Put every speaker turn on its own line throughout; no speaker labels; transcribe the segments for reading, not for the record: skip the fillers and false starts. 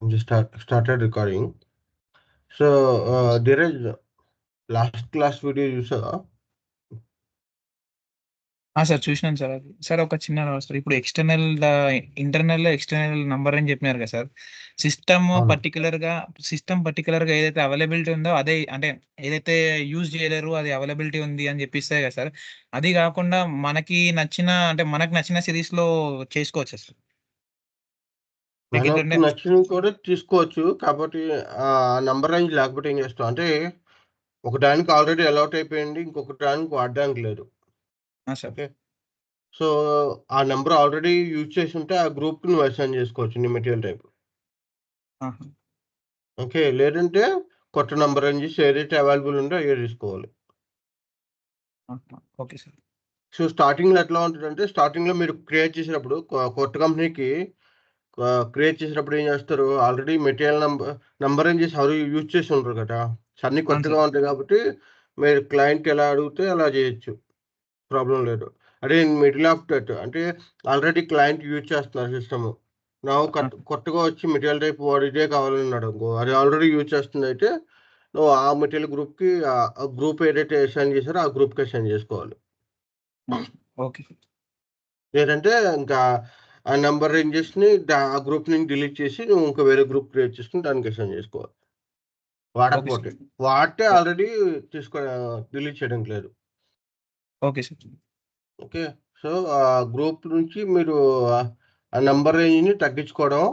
Just started recording. So, Dheeraj, last class video చూసావా?
Sir చూసినాను sir. అది sir ఒక చిన్న సార్, ఇప్పుడు ఇంటర్నల్ ఎక్స్టర్నల్ నంబర్ అని చెప్పినారు కదా సార్. సిస్టమ్
అవును.
పర్టికులర్గా ఏదైతే అవైలబిలిటీ ఉందో అదే, అంటే ఏదైతే యూజ్ చేయలేరు అది అవైలబిలిటీ ఉంది అని చెప్పిస్తాయి కదా సార్. అది కాకుండా మనకు నచ్చిన సిరీస్ లో చేసుకోవచ్చు సార్.
మనకు నచ్చినవి కూడా తీసుకోవచ్చు. కాబట్టి ఆ నంబర్ రేంజ్ లేకపోతే ఏం చేస్తాం అంటే, ఒక దానికి ఆల్రెడీ అలౌట్ అయిపోయింది, ఇంకొక దానికి వాడడానికి లేదు.
సార్.
ఓకే. సో, ఆ నెంబర్ ఆల్రెడీ యూజ్ చేసి ఉంటే ఆ గ్రూప్‌కి నువ్వు అసైన్ చేసుకోవచ్చు నీ మెటీరియల్ టైప్. ఓకే. లేదంటే కొత్త నంబర్ రేంజెస్ ఏదైతే అవైలబుల్ ఉందో అయ్యే తీసుకోవాలి.
Okay sir.
సో, స్టార్టింగ్‌లో ఎట్లా ఉంటదంటే, స్టార్టింగ్‌లో మీరు క్రియేట్ చేసినప్పుడు కొత్త కంపెనీకి క్రియేట్ చేసినప్పుడు ఏం చేస్తారు, ఆల్రెడీ మెటీరియల్ నంబర్ రేంజెస్ ఎవరు యూజ్ చేసి ఉండరు కదా! అన్నీ కొత్తగా ఉంటాయి కాబట్టి మీరు క్లయింట్ ఎలా అడిగితే అలా చేయొచ్చు. ప్రాబ్లమ్ లేదు. అదే మిడిల్ ఆఫ్ దట్ అంటే ఆల్రెడీ క్లయింట్ యూజ్ చేస్తున్నారు సిస్టము. కొత్తగా వచ్చి మెటీరియల్ టైప్ వాడు ఇదే కావాలన్నాడనుకో, అది ఆల్రెడీ యూజ్ చేస్తుందయితే నువ్వు ఆ మెటీరియల్ గ్రూప్‌కి ఆ గ్రూప్ ఏదైతే అసైన్ చేసారో ఆ గ్రూప్‌కి అసైన్ చేసుకోవాలి.
ఓకే.
లేదంటే ఇంకా ఆ నంబర్ రేంజెస్‌ని ఆ గ్రూప్ నుంచి డిలీట్ చేసి నువ్వు ఇంకా వేరే గ్రూప్ క్రియేట్ చేసుకొని దానికి అసైన్ చేసుకోవాలి. వాడకపోతే. వాడితే ఆల్రెడీ డిలీట్ చేయడానికి లేదు.
Okay sir.
ఓకే. సో, ఆ గ్రూప్ నుంచి మీరు ఆ నంబర్ రేంజ్‌ని తగ్గించుకోవడం.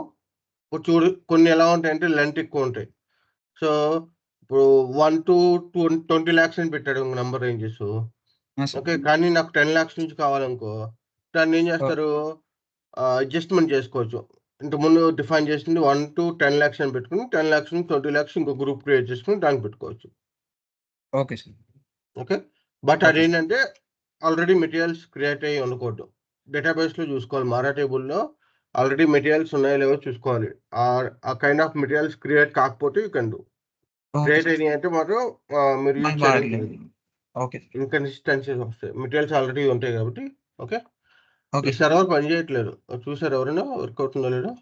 ఇప్పుడు కొన్ని ఎలా ఉంటాయంటే లెంత్ ఎక్కువుంటాయి. సో, ఇప్పుడు 1-20 లాక్స్ అని పెట్టాడు నంబర్ రేంజెస్. ఓకే. కానీ నాకు 10 లాక్స్ నుంచి కావాలనుకో, దాన్నేం చేస్తారు, అడ్జస్ట్‌మెంట్ చేసుకోవచ్చు. ఇంతకుముందు డిఫైన్ చేసింది 1-10 లాక్స్ అని పెట్టుకొని, 10 లాక్స్ నుంచి 20 లాక్స్ ఇంకో గ్రూప్ క్రియేట్ చేసుకొని దానికి పెట్టుకోవచ్చు.
Okay sir.
ఓకే. బట్ అదేంటంటే ఆల్రెడీ మెటీరియల్స్ క్రియేట్ అయ్యి ఉండకూడదు. డేటాబేస్‌లో చూసుకోవాలి. మారా టేబుల్‌లో ఆల్రెడీ మెటీరియల్స్ ఉన్నాయో లేవో చూసుకోవాలి. ఆ కైండ్ ఆఫ్ మెటీరియల్స్ క్రియేట్ కాకపోతే యూ కెన్ డూ. క్రియేట్ అయినాయి అంటే మాత్రం మీరు యూజ్ చేయడానికి లేదు.
ఓకే.
ఇన్‌కన్సిస్టెన్సీస్ వస్తాయి. మెటీరియల్స్ ఆల్రెడీ ఉంటాయి కాబట్టి. ఓకే.
ఓకే
ఈ సర్వర్ పనిచేయట్లేదు. చూసారా ఎవరైనా వర్క్ అవుతుందో లేదో?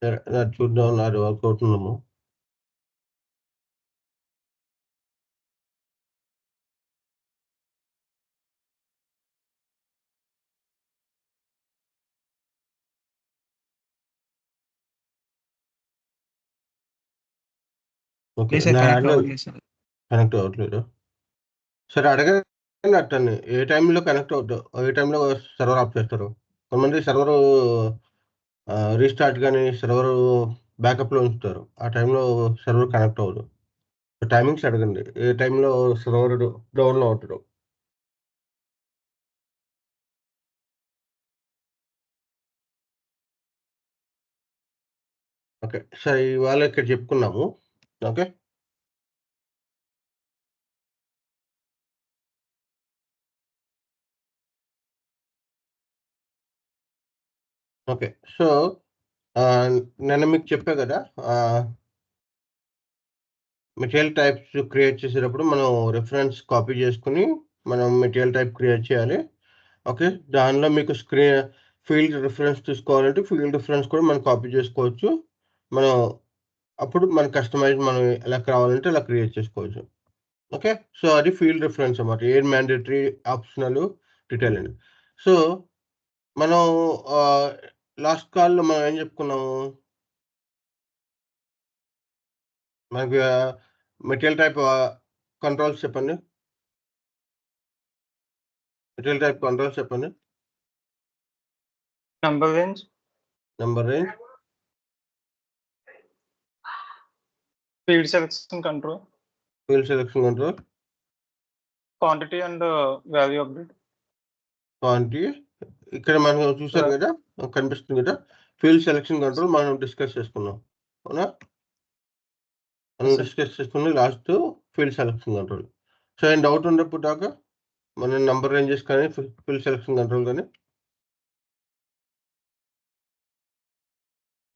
సరే. అది చూద్దాం అది వర్క్ అవుతుందేమో. ఓకే. నా యాడ్‌లో కనెక్ట్ అవ్వట్లేదు. సరే అడగండి అతన్ని. ఏ టైంలో కనెక్ట్ అవుద్దో, ఏ టైంలో సర్వర్ ఆఫ్ చేస్తారో. కొంతమంది సర్వరు రీస్టార్ట్ గాని, సర్వరు బ్యాకప్‌లో ఉంచుతారు. ఆ టైంలో సర్వర్ కనెక్ట్ అవ్వదు. టైమింగ్స్ అడగండి. ఏ టైంలో సర్వర్ డౌన్‌లో ఉంటదో. ఓకే. సరే ఇవాళ ఇక్కడ చెప్పుకున్నాము. ఓకే. ఓకే. సో, నిన్న మీకు చెప్పా గదా! మెటీరియల్ టైప్స్ క్రియేట్ చేసేటప్పుడు మనం రిఫరెన్స్ కాపీ చేసుకొని, మనం మెటీరియల్ టైప్ క్రియేట్ చేయాలి. ఓకే. దానిలో మీకు ఫీల్డ్ రిఫరెన్స్ తీసుకోవాలంటే, ఫీల్డ్ రిఫరెన్స్ కూడా మనం కాపీ చేసుకోవచ్చు. మనం అప్పుడు మన కస్టమైజ్ మనం ఎలా కావాలంటే అలా క్రియేట్ చేసుకోవచ్చు. ఓకే. సో, అది ఫీల్డ్ రిఫరెన్స్ అన్నమాట. ఏది మ్యాండేటరీ, ఆప్షనల్, డీటెయిల్ అని. సో, మనం ఆహ్, లాస్ట్ కాల్‌లో మనం ఏం చెప్పుకున్నాము? మనకి మెటీరియల్ టైప్ కంట్రోల్స్ చెప్పండి. మెటీరియల్ టైప్ కంట్రోల్స్ చెప్పండి.
Number range,
number range,
field selection control,
field selection control,
quantity and value update.
Quantity. ఇక్కడ మనం చూసారు గదా! కనిపిస్తుంది గదా! ఫీల్డ్ సెలక్షన్ కంట్రోల్ మనం డిస్కస్ చేసుకున్నాం. అవునా? మనం డిస్కస్ చేసుకుని last field selection control. So, ఏం డౌట్ ఉందా ఇప్పటిదాకా? మన నంబర్ రేంజెస్ కానీ, ఫీల్డ్ సెలక్షన్ కంట్రోల్ గాని?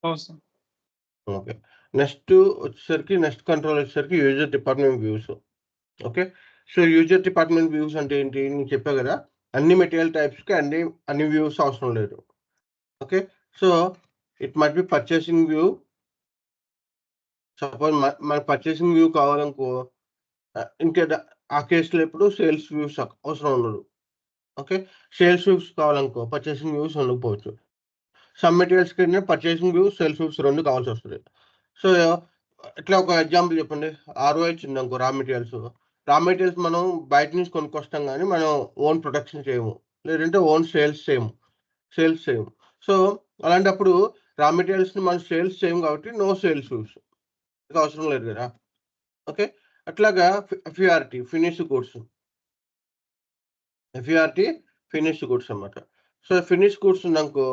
No, sir.
Okay. Next control వచ్చేసరికి user department views. Okay. So user department views అంటే ఏంటి? నేను చెప్పా కదా! అన్ని మెటీరియల్ టైప్స్‌కి అన్ని వ్యూస్ అవసరం లేదు. Okay. So it might be purchasing view. Suppose మన పర్చేసింగ్ వ్యూ కావాలనుకో ఇంకా ఆ కేసులో ఇప్పుడు సేల్స్ వ్యూస్ అవసరం ఉండదు. ఓకే. సేల్స్ వ్యూస్ కావాలనుకో పర్చేసింగ్ వ్యూస్ ఉండకపోవచ్చు. సమ్ మెటీరియల్స్‌కి పర్చేసింగ్ వ్యూస్, సేల్స్ వ్యూస్ 2 కావాల్సొస్తది. సో ఇట్లా ఒక ఎగ్జాంపుల్ చెప్పండి. ROH ఉందనుకో రా మెటీరియల్స్. రా మెటీరియల్స్ మనం బయట నుంచి కొనుక్కొస్తాం గానీ, మనం ఓన్ ప్రొడక్షన్ చేయము. లేదంటే ఓన్ సేల్స్ చేయము. సో అలాంటప్పుడు రా మెటీరియల్స్‌ని మనం సేల్స్ చేయము కాబట్టి నో సేల్స్ వ్యూస్. ఇది అవసరం లేదు గదా! ఓకే. అట్లాగా FERT finished goods. FERT finished goods అన్నమాట. సో ఫినిష్డ్ గూడ్స్ ఉందనుకో,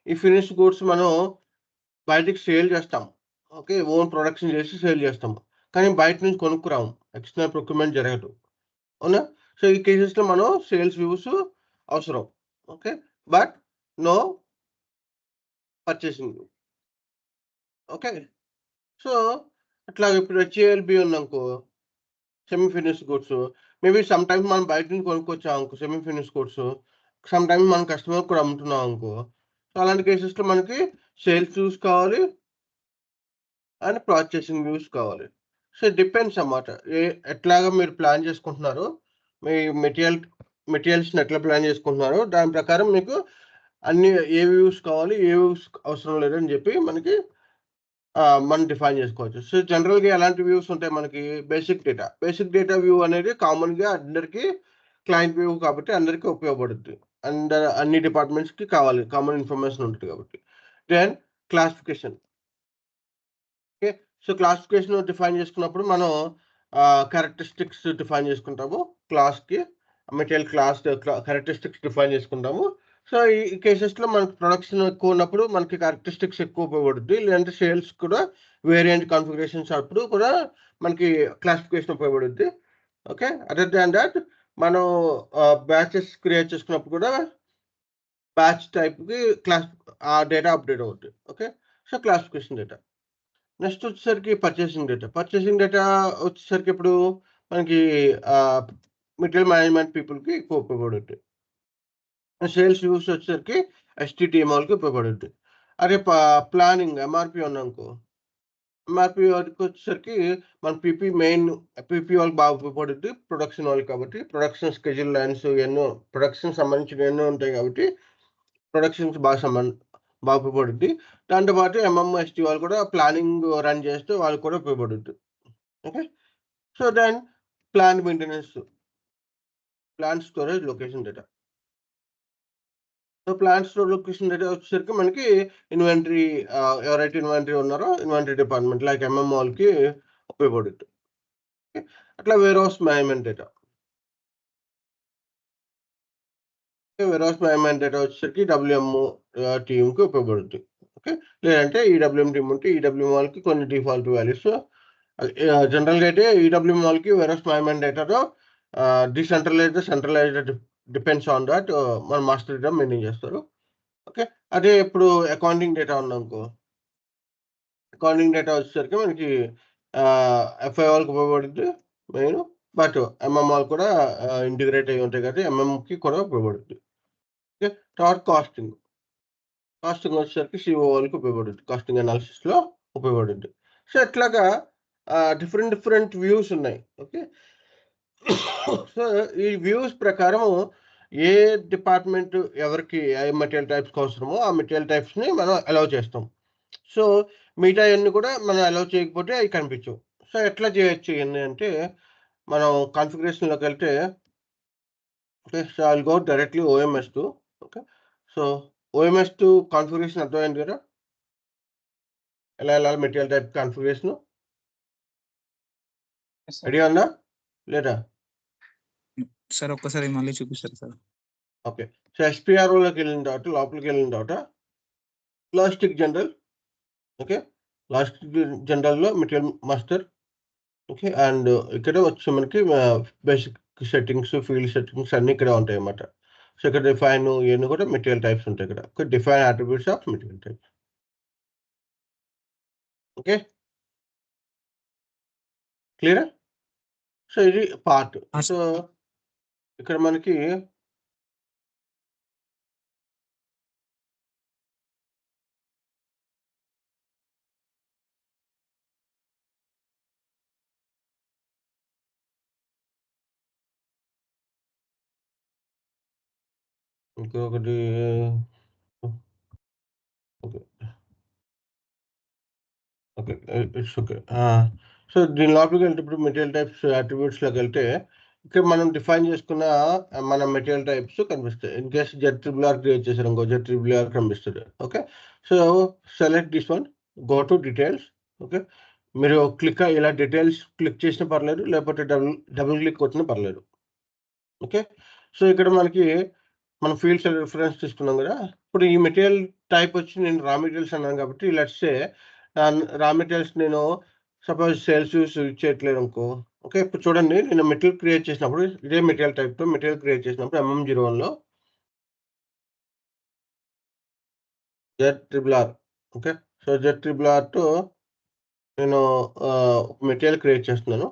ఈ ఫినిష్డ్ గూడ్స్ మనం బయటికి సేల్ చేస్తాం. ఓకే. ఓన్ ప్రొడక్షన్ చేసి సేల్ చేస్తాము. కానీ బయట నుంచి కొనుక్కురాము. ఎక్స్‌టర్నల్ ప్రొక్యూర్‌మెంట్ జరగదు. అవునా? సో ఈ కేసెస్‌లో మనం సేల్స్ వ్యూస్ అవసరం. Okay. But no purchasing view. Okay. So అట్లాగే ఇప్పుడు HALB ఉందనుకో semi finished goods. Maybe some times మనం బయట నుంచి కొనుక్కొచ్చామనుకో semi finished goods. Some times మనం కస్టమర్‌కి కూడా అమ్ముతున్నాం అనుకో. సో అలాంటి కేసెస్‌లో మనకి సేల్స్ వ్యూస్ కావాలి అండ్ పర్చేసింగ్ వ్యూస్ కావాలి. సో డిపెండ్స్ అన్నమాట. ఎట్లాగా మీరు ప్లాన్ చేసుకుంటున్నారో, మీ మెటీరియల్స్‌ని ఎట్లా ప్లాన్ చేసుకుంటున్నారో దాని ప్రకారం మీకు అన్ని ఏ వ్యూస్ కావాలి, ఏ వ్యూస్ అవసరం లేదని చెప్పి మనకి మనం డిఫైన్ చేసుకోవచ్చు. సో జనరల్‌గా ఎలాంటి వ్యూస్ ఉంటాయి మనకి బేసిక్ డేటా వ్యూ అనేది కామన్‌గా అందరికి క్లయింట్ వ్యూ కాబట్టి అందరికి ఉపయోగపడుద్ది. అండ్ అన్ని డిపార్ట్మెంట్స్‌కి కావాలి. కామన్ ఇన్ఫర్మేషన్ ఉంటది కాబట్టి. Then classification. Okay. So classification define చేసుకున్నప్పుడు మనం క్యారెక్టరిస్టిక్స్ డిఫైన్ చేసుకుంటాము. క్లాస్‌కి మెటీరియల్ క్యారెక్టరిస్టిక్స్ డిఫైన్ చేసుకుంటాము. సో ఈ కేసెస్‌లో మనకు ప్రొడక్షన్ ఎక్కువ ఉన్నప్పుడు మనకి క్యారెక్టరిస్టిక్స్ ఎక్కువ ఉపయోగపడుద్ది. లేదంటే సేల్స్ కూడా వేరియంట్ కాన్ఫిగరేషన్స్ అప్పుడు కూడా మనకి క్లాసిఫికేషన్ ఉపయోగపడుద్ది. ఓకే. అదర్ దాన్ థట్ మనం బ్యాచెస్ క్రియేట్ చేసుకున్నప్పుడు కూడా బ్యాచ్ టైప్‌కి ఆ డేటా అప్‌డేట్ అవుద్ది. Okay. So classification data. Next వచ్చేసరికి పర్చేసింగ్ డేటా వచ్చేసరికి ఇప్పుడు మనకి మెటీరియల్ మేనేజ్మెంట్ పీపుల్‌కి ఎక్కువ ఉపయోగపడుద్ది. సేల్స్ వ్యూస్ వచ్చేసరికి STTM వాళ్ళకి ఉపయోగపడుద్ది. అదే ప్లానింగ్ MRP ఉందనుకో, MRP వరకు వచ్చేసరికి మన PP వాళ్ళకి బాగా ఉపయోగపడుద్ది. ప్రొడక్షన్ వాళ్ళకి కాబట్టి ప్రొడక్షన్ స్కెడ్యూల్ లైన్స్ ఎన్నో ప్రొడక్షన్ సంబంధించినవి ఎన్నో ఉంటాయి కాబట్టి ప్రొడక్షన్‌కి బాగా ఉపయోగపడుద్ది. దాంతో పాటు ST వాళ్ళు కూడా ప్లానింగ్ రన్ చేస్తే వాళ్ళకి కూడా ఉపయోగపడుద్ది. Okay. So then plant maintenance, plant storage, location data. So plant store location data వచ్చేసరికి మనకి ఇన్వెంటరీ ఎవరైతే ఇన్వెంటరీ ఉన్నారో ఇన్వెంటరీ డిపార్ట్మెంట్ లైక్ వాళ్ళకి ఉపయోగపడుద్ది. ఓకే. అట్లా warehouse management data. Warehouse management data వచ్చేసరికి టీమ్‌కి ఉపయోగపడుద్ది. ఓకే. లేదంటే ఈడబ్ల్యూఎం టీమ్ ఉంటే ఈడబ్ల్యూఎం వాళ్ళకి కొన్ని డిఫాల్ట్ వాల్యూస్ జనరల్‌గా అయితే ఈడబ్ల్యూఎం వాళ్ళకి వేర్ హౌస్ మేనేజ్మెంట్ డేటాలో సెంట్రలైజ్డ్ డిపెండ్స్ ఆన్ దట్ మన మాస్టర్ డేటా మెయింటైన్ చేస్తారు. ఓకే. అదే ఇప్పుడు అకౌంటింగ్ డేటా ఉందనుకో, అకౌంటింగ్ డేటా వచ్చేసరికి మనకి FI వాళ్ళకి ఉపయోగపడుద్ది మెయిన్. బట్ వాళ్ళు కూడా ఇంటిగ్రేట్ అయ్యి ఉంటాయి కాబట్టి ఎంఎంకి కూడా ఉపయోగపడుద్ది. ఓకే. తర్వాత కాస్టింగ్ వచ్చేసరికి CO వాళ్ళకి ఉపయోగపడుద్ది. కాస్టింగ్ అనాలిసిస్‌లో ఉపయోగపడుద్ది. సో ఇట్లాగా డిఫరెంట్ వ్యూస్ ఉన్నాయి. ఓకే. సో ఈ వ్యూస్ ప్రకారము ఏ డిపార్ట్మెంట్ ఎవరికి ఏ మెటీరియల్ టైప్స్‌కి అవసరమో ఆ మెటీరియల్ టైప్స్‌ని మనం అలౌ చేస్తాం. సో మిగతాయన్నీ కూడా మనం అలౌ చేయకపోతే అయి కనిపించవు. సో ఎట్లా చేయొచ్చు ఇయన్నీ అంటే మనం కాన్ఫిగరేషన్‌లోకెళ్తే okay. So I will go directly OMS2. Okay. So OMS2 configuration అర్థమైంది కదా! ఎలా ఎళ్ళాలి material type configuration?
Yes, sir.
Idea ఉందా? లేదా?
సార్ ఒక్కసారి మళ్ళీ చూపిస్తారా సార్?
ఓకే. సో SPROలోకెళ్ళిన తర్వాత లోపలికెళ్ళిన తర్వాత లాజిస్టిక్ జనరల్. ఓకే. లాజిస్టిక్ జనరల్‌లో మెటీరియల్ మాస్టర్. ఓకే. అండ్ ఇక్కడ వచ్చి మనకి బేసిక్ సెట్టింగ్స్, ఫీల్డ్ సెట్టింగ్స్ అన్నీ ఇక్కడే ఉంటాయన్నమాట. సో ఇక్కడ డిఫైన్ ఇయన్నీ కూడా మెటీరియల్ టైప్స్ ఉంటాయి ఇక్కడ. Okay. Define attributes of material types. Okay. క్లియరా? సో, ఇది పార్ట్. సో, ఇక్కడ మనకి ఇంకొకటి okay. Okay. It's okay. So, దీని లోపలికెళ్తే ఇప్పుడు మెటీరియల్ టైప్స్ అట్రిబ్యూట్స్‌లోకెళ్తే ఇక్కడ మనం డిఫైన్ చేసుకున్న మన మెటీరియల్ టైప్స్ కనిపిస్తాయి. ఇన్ కేస్ Z+R క్రియేట్ చేశారనుకో Z+R కనిపిస్తది. Okay. So, select this one, go to details. Okay. మీరు ఇలా డీటెయిల్స్ క్లిక్ చేసినా పర్లేదు. లేకపోతే డబుల్ క్లిక్ కొట్టినా పర్లేదు. ఓకే. సో, ఇక్కడ మనకి మనం ఫీల్డ్స్ రిఫరెన్స్ తీసుకున్నాం గదా! ఇప్పుడు ఈ మెటీరియల్ టైప్ వచ్చి నేను రా మెటీరియల్స్ అన్నాను కాబట్టి లెట్స్ సే రా మెటీరియల్స్ నేను సపోజ్ సేల్స్ యూజ్ చేయట్లేదనుకో. ఓకే. ఇప్పుడు చూడండి నేను మెటీరియల్ క్రియేట్ చేసినప్పుడు ఇదే మెటీరియల్ టైప్‌తో మెటీరియల్ క్రియేట్ చేసినప్పుడు MM01లో Z+R. ఓకే. సో, Z+Rతో నేను మెటీరియల్ క్రియేట్ చేస్తున్నాను.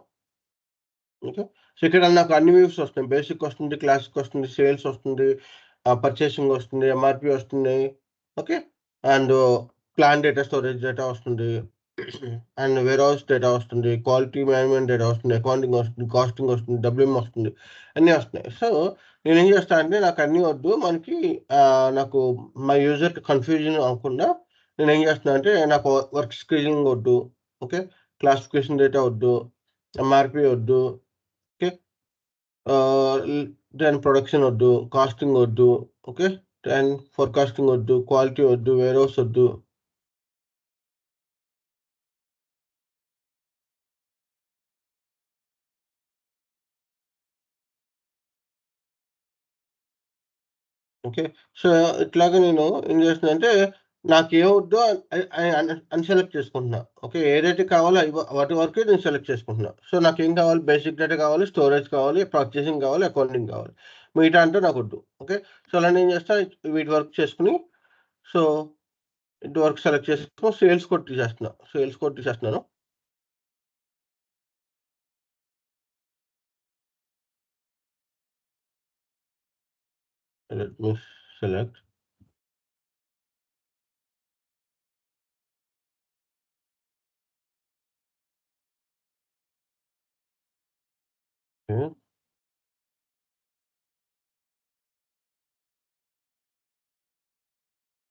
ఓకే. సో, ఇక్కడ నాకు అన్ని వ్యూస్ వస్తున్నాయి. బేసిక్ వస్తుంది, క్లాసిక్ వస్తుంది, సేల్స్ వస్తుంది, పర్చేసింగ్ వస్తుంది, ఎంఆర్‌పి వస్తుంది. Okay. And plan data, storage data వస్తుంది. అండ్ వేర్‌హౌస్ డేటా వస్తుంది, క్వాలిటీ మేనేజ్మెంట్ డేటా వస్తుంది, అకౌంటింగ్ వస్తుంది, కాస్టింగ్ వస్తుంది, డబ్ల్యూఎం వస్తుంది. అన్నీ వస్తున్నాయి. సో, నేనేం చేస్తానంటే నాకు అన్నీ వద్దు. మనకి నాకు మా యూజర్‌కి కన్‌ఫ్యూజన్ అవ్వకుండా నేనేం చేస్తున్నానంటే నాకు వర్క్ స్కేలింగ్ వద్దు. ఓకే. క్లాసిఫికేషన్ డేటా వద్దు. ఎంఆర్‌పి వద్దు. ఓకే. దెన్ ప్రొడక్షన్ వద్దు, కాస్టింగ్ వద్దు. ఓకే. దెన్ ఫోర్‌కాస్టింగ్ వద్దు, క్వాలిటీ వద్దు, వేర్‌హౌస్ వద్దు. ఓకే. సో, ఇట్లాగా నేను ఏం చేస్తున్నానంటే నాకేమొద్దో అన్‌సెలెక్ట్ చేసుకుంటున్నా. ఓకే. ఏదైతే కావాలో వాటి వరకే నేను సెలెక్ట్ చేసుకుంటున్నా. సో, నాకేం కావాలి బేసిక్ డేటా కావాలి, స్టోరేజ్ కావాలి, పర్చేసింగ్ కావాలి, అకౌంటింగ్ కావాలి. మిగతా అంతా నాకొద్దు. ఓకే. సో, అలా నేను చేస్తా వీటి వర్క్ చేసుకొని సో, ఇటు వర్క్ సెలెక్ట్ చేసుకొని సేల్స్ కొట్టేసేస్తున్నా. సేల్స్ కొట్టేసేస్తున్నాను. Let me select. ఓకే.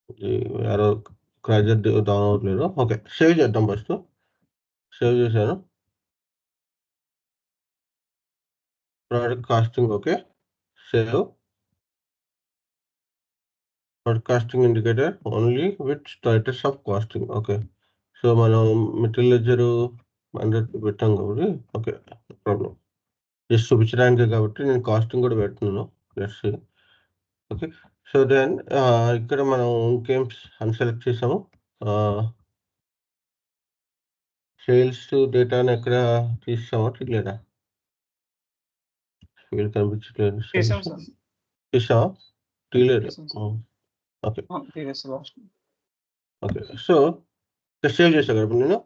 ఇది ఎవరో క్రజర్ డౌన్ అవ్వట్లేదు. ఓకే. సేవ్ చేద్దాం ఫస్టు. సేవ్ చేశాను. Product costing okay. Save. Product costing indicator only with status of costing. Okay. So, మనం మెటీరియల్ లెడ్జరు 100 పెట్టాం కాబట్టి ఓకే. No problem. జస్ట్ చూపించడానికే కాబట్టి నేను కాస్టింగ్ కూడా పెడుతున్నాను. Let's see. Okay. So, then ఇక్కడ మనం ఇంకేం అన్‌సెలెక్ట్ చేసాము. ఆహ్, సేల్స్ డేటాను ఎక్కడ తీసేసామా? తీయలేదా? ఫీల్డ్ కనిపించట్లేదు.
చేసాం సార్.
తీసావా? తీయలేదు.
చేసాం సార్.
హ్మ్. ఓకే.
తీసేసి లాస్ట్.
ఓకే. సో, ఇక్కడ సేవ్ చేశా కదా ఇప్పుడు నేను.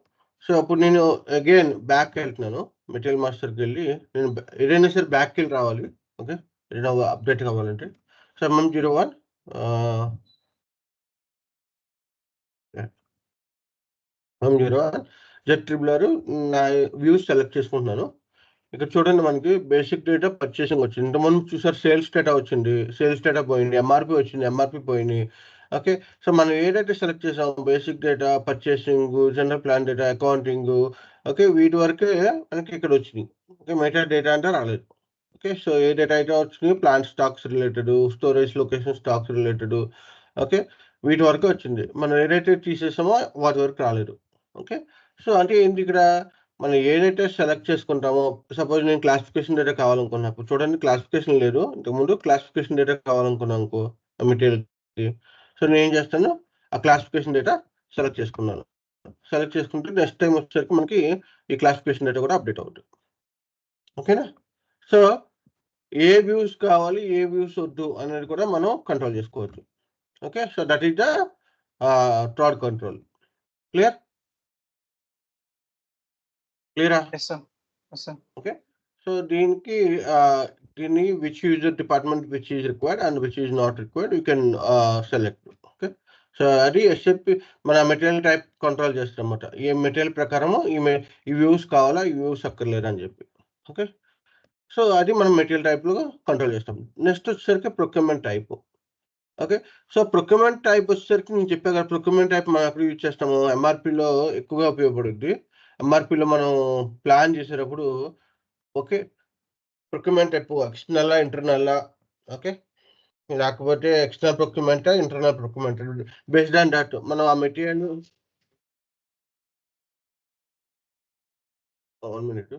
సో, అప్పుడు నేను అగైన్ బ్యాక్‌కెళ్తున్నాను. మెటీరియల్ మాస్టర్‌కెళ్ళి నేను ఏదైనా సరే బ్యాక్‌కెళ్ళి రావాలి. ఓకే. ఏదైనా అప్డేట్ కావాలంటే. సో, MM01 ఆహ్, MM01 Z+R నా వ్యూస్ సెలెక్ట్ చేసుకుంటున్నాను. ఇక్కడ చూడండి మనకి బేసిక్ డేటా పర్చేసింగ్ వచ్చింది. ఇంతకుముందు చూసారు సేల్స్ డేటా వచ్చింది. సేల్స్ డేటా పోయింది. ఎంఆర్‌పి వచ్చింది. ఎంఆర్‌పి పోయినాయి. ఓకే. సో, మనం ఏదైతే సెలెక్ట్ చేసామో basic data, purchasing, general plan data, accounting okay. వీటి వరకే మనకి ఇక్కడ వచ్చినాయి. ఓకే. మిగతా డేటా అంటే రాలేదు. ఓకే. సో, ఏ డేటా అయితే వచ్చినాయో plant stocks related, storage location stocks related okay. వీటి వరకే వచ్చింది. మనం ఏదైతే తీసేసామో వాటి వరకు రాలేదు. ఓకే. సో, అంటే ఏంటి ఇక్కడ మనం ఏదైతే సెలెక్ట్ చేసుకుంటామో సపోజ్ నేను క్లాసిఫికేషన్ డేటా కావాలనుకున్నా. ఇప్పుడు చూడండి క్లాసిఫికేషన్ లేదు. ఇంతకుముందు క్లాసిఫికేషన్ డేటా కావాలనుకున్నాననుకో ఆ మెటీరియల్‌కి. సో, నేనేం చేస్తాను ఆ క్లాసిఫికేషన్ డేటా సెలెక్ట్ చేసుకున్నాను. సెలెక్ట్ చేసుకుంటే నెక్స్ట్ టైమ్ వచ్చేసరికి మనకి ఈ క్లాసిఫికేషన్ డేటా కూడా అప్డేట్ అవుద్ది. ఓకేనా? సో, ఏ వ్యూస్ కావాలి, ఏ వ్యూస్ వద్దు అనేది కూడా మనం కంట్రోల్ చేసుకోవచ్చు. Okay. So, that is the third control. Clear? క్లియరా?
Yes sir. Yes sir.
Okay. So దీనికి దీన్ని which user department which is required and which is not required you can select. Okay. So అది SAP మన material type control చేస్తారన్నమాట. ఈ material ప్రకారము ఈ views కావాలా, ఈ వ్యూస్ అక్కర్లేదని చెప్పి. ఓకే. సో అది మనం మెటీరియల్ టైప్‌లో కంట్రోల్ చేస్తాం. నెక్స్ట్ వచ్చేసరికి procurement type. Okay. So procurement type వచ్చేసరికి నేను చెప్పా కదా! ప్రొక్యూర్మెంట్ టైప్ మనం ఎక్కడ యూజ్ చేస్తాము? ఎంఆర్‌పిలో ఎక్కువగా ఉపయోగపడుద్ది. ఎంఆర్‌పిలో మనం ప్లాన్ చేసేటప్పుడు ఓకే. ప్రొక్యూర్మెంట్ టైప్ ఎక్స్టర్నలా, ఇంటర్నలా ఓకే. లేకపోతే ఎక్స్టర్నల్ ప్రొక్యూర్మెంటా, internal procurement based on that మనం ఆ material 1 minute.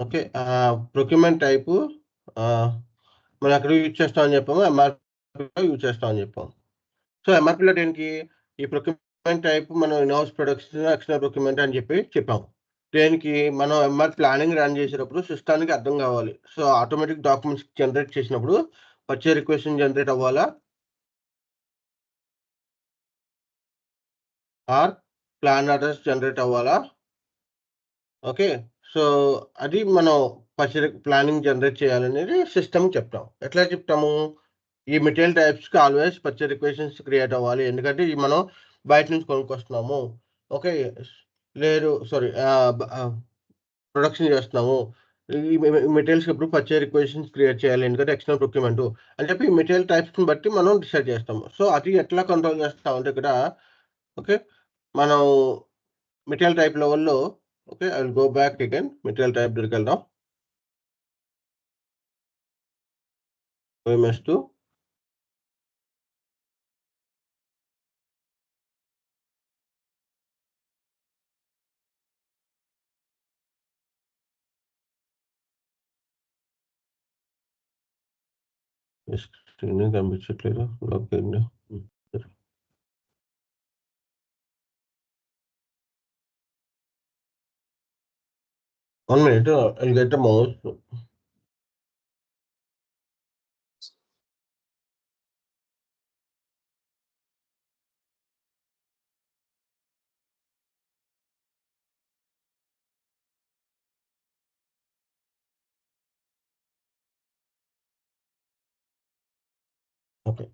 Okay. Procurement type మనం ఎక్కడ యూజ్ చేస్తామని చెప్పాము. ఎంఆర్‌పిలో యూజ్ చేస్తామని చెప్పాము. సో ఎంఆర్‌పిలో దేనికి? ఈ ప్రొక్యూర్మెంట్ టైప్ మనం in house products, external procurement అని చెప్పాము. దేనికి? మనం ఎంఆర్ ప్లానింగ్ రన్ చేసేటప్పుడు సిస్టమ్‌కి అర్థం కావాలి. సో ఆటోమేటిక్ డాక్యుమెంట్స్ జనరేట్ చేసినప్పుడు పర్చేజ్ రిక్వెస్ట్ జనరేట్ అవ్వాలా? ఆర్ ప్లాన్ ఆర్డర్స్ జనరేట్ అవ్వాలా? ఓకే. సో అది మనం ప్లానింగ్ జనరేట్ చేయాలనేది సిస్టమ్‌కి చెప్తాం. ఎట్లా చెప్తాము? ఈ మెటీరియల్ టైప్స్‌కి ఆల్వేస్ పర్చేజ్ రిక్వెషన్స్ క్రియేట్ అవ్వాలి. ఎందుకంటే ఇవి మనం బయట నుంచి కొనుక్కొస్తున్నాము. ఓకే. లేదు సారీ ప్రొడక్షన్ చేస్తున్నాము. ఈ మెటీరియల్స్‌కి ఎప్పుడు పర్చేజ్ రిక్వెషన్స్ క్రియేట్ చేయాలి. ఎందుకంటే ఎక్స్టర్నల్ ప్రొక్యూర్మెంట్ అని చెప్పి ఈ మెటీరియల్ టైప్స్‌ని బట్టి మనం డిసైడ్ చేస్తాము. సో అది ఎట్లా కంట్రోల్ చేస్తామంటే ఇక్కడ ఓకే. మనం మెటీరియల్ టైప్ లెవెల్‌లో okay. I will go back again material type దగ్గరికెళ్దాం. OMS2 స్క్రీన్ కనిపించట్లేదు. Login. 1 minute. I'll get the mouse. Okay.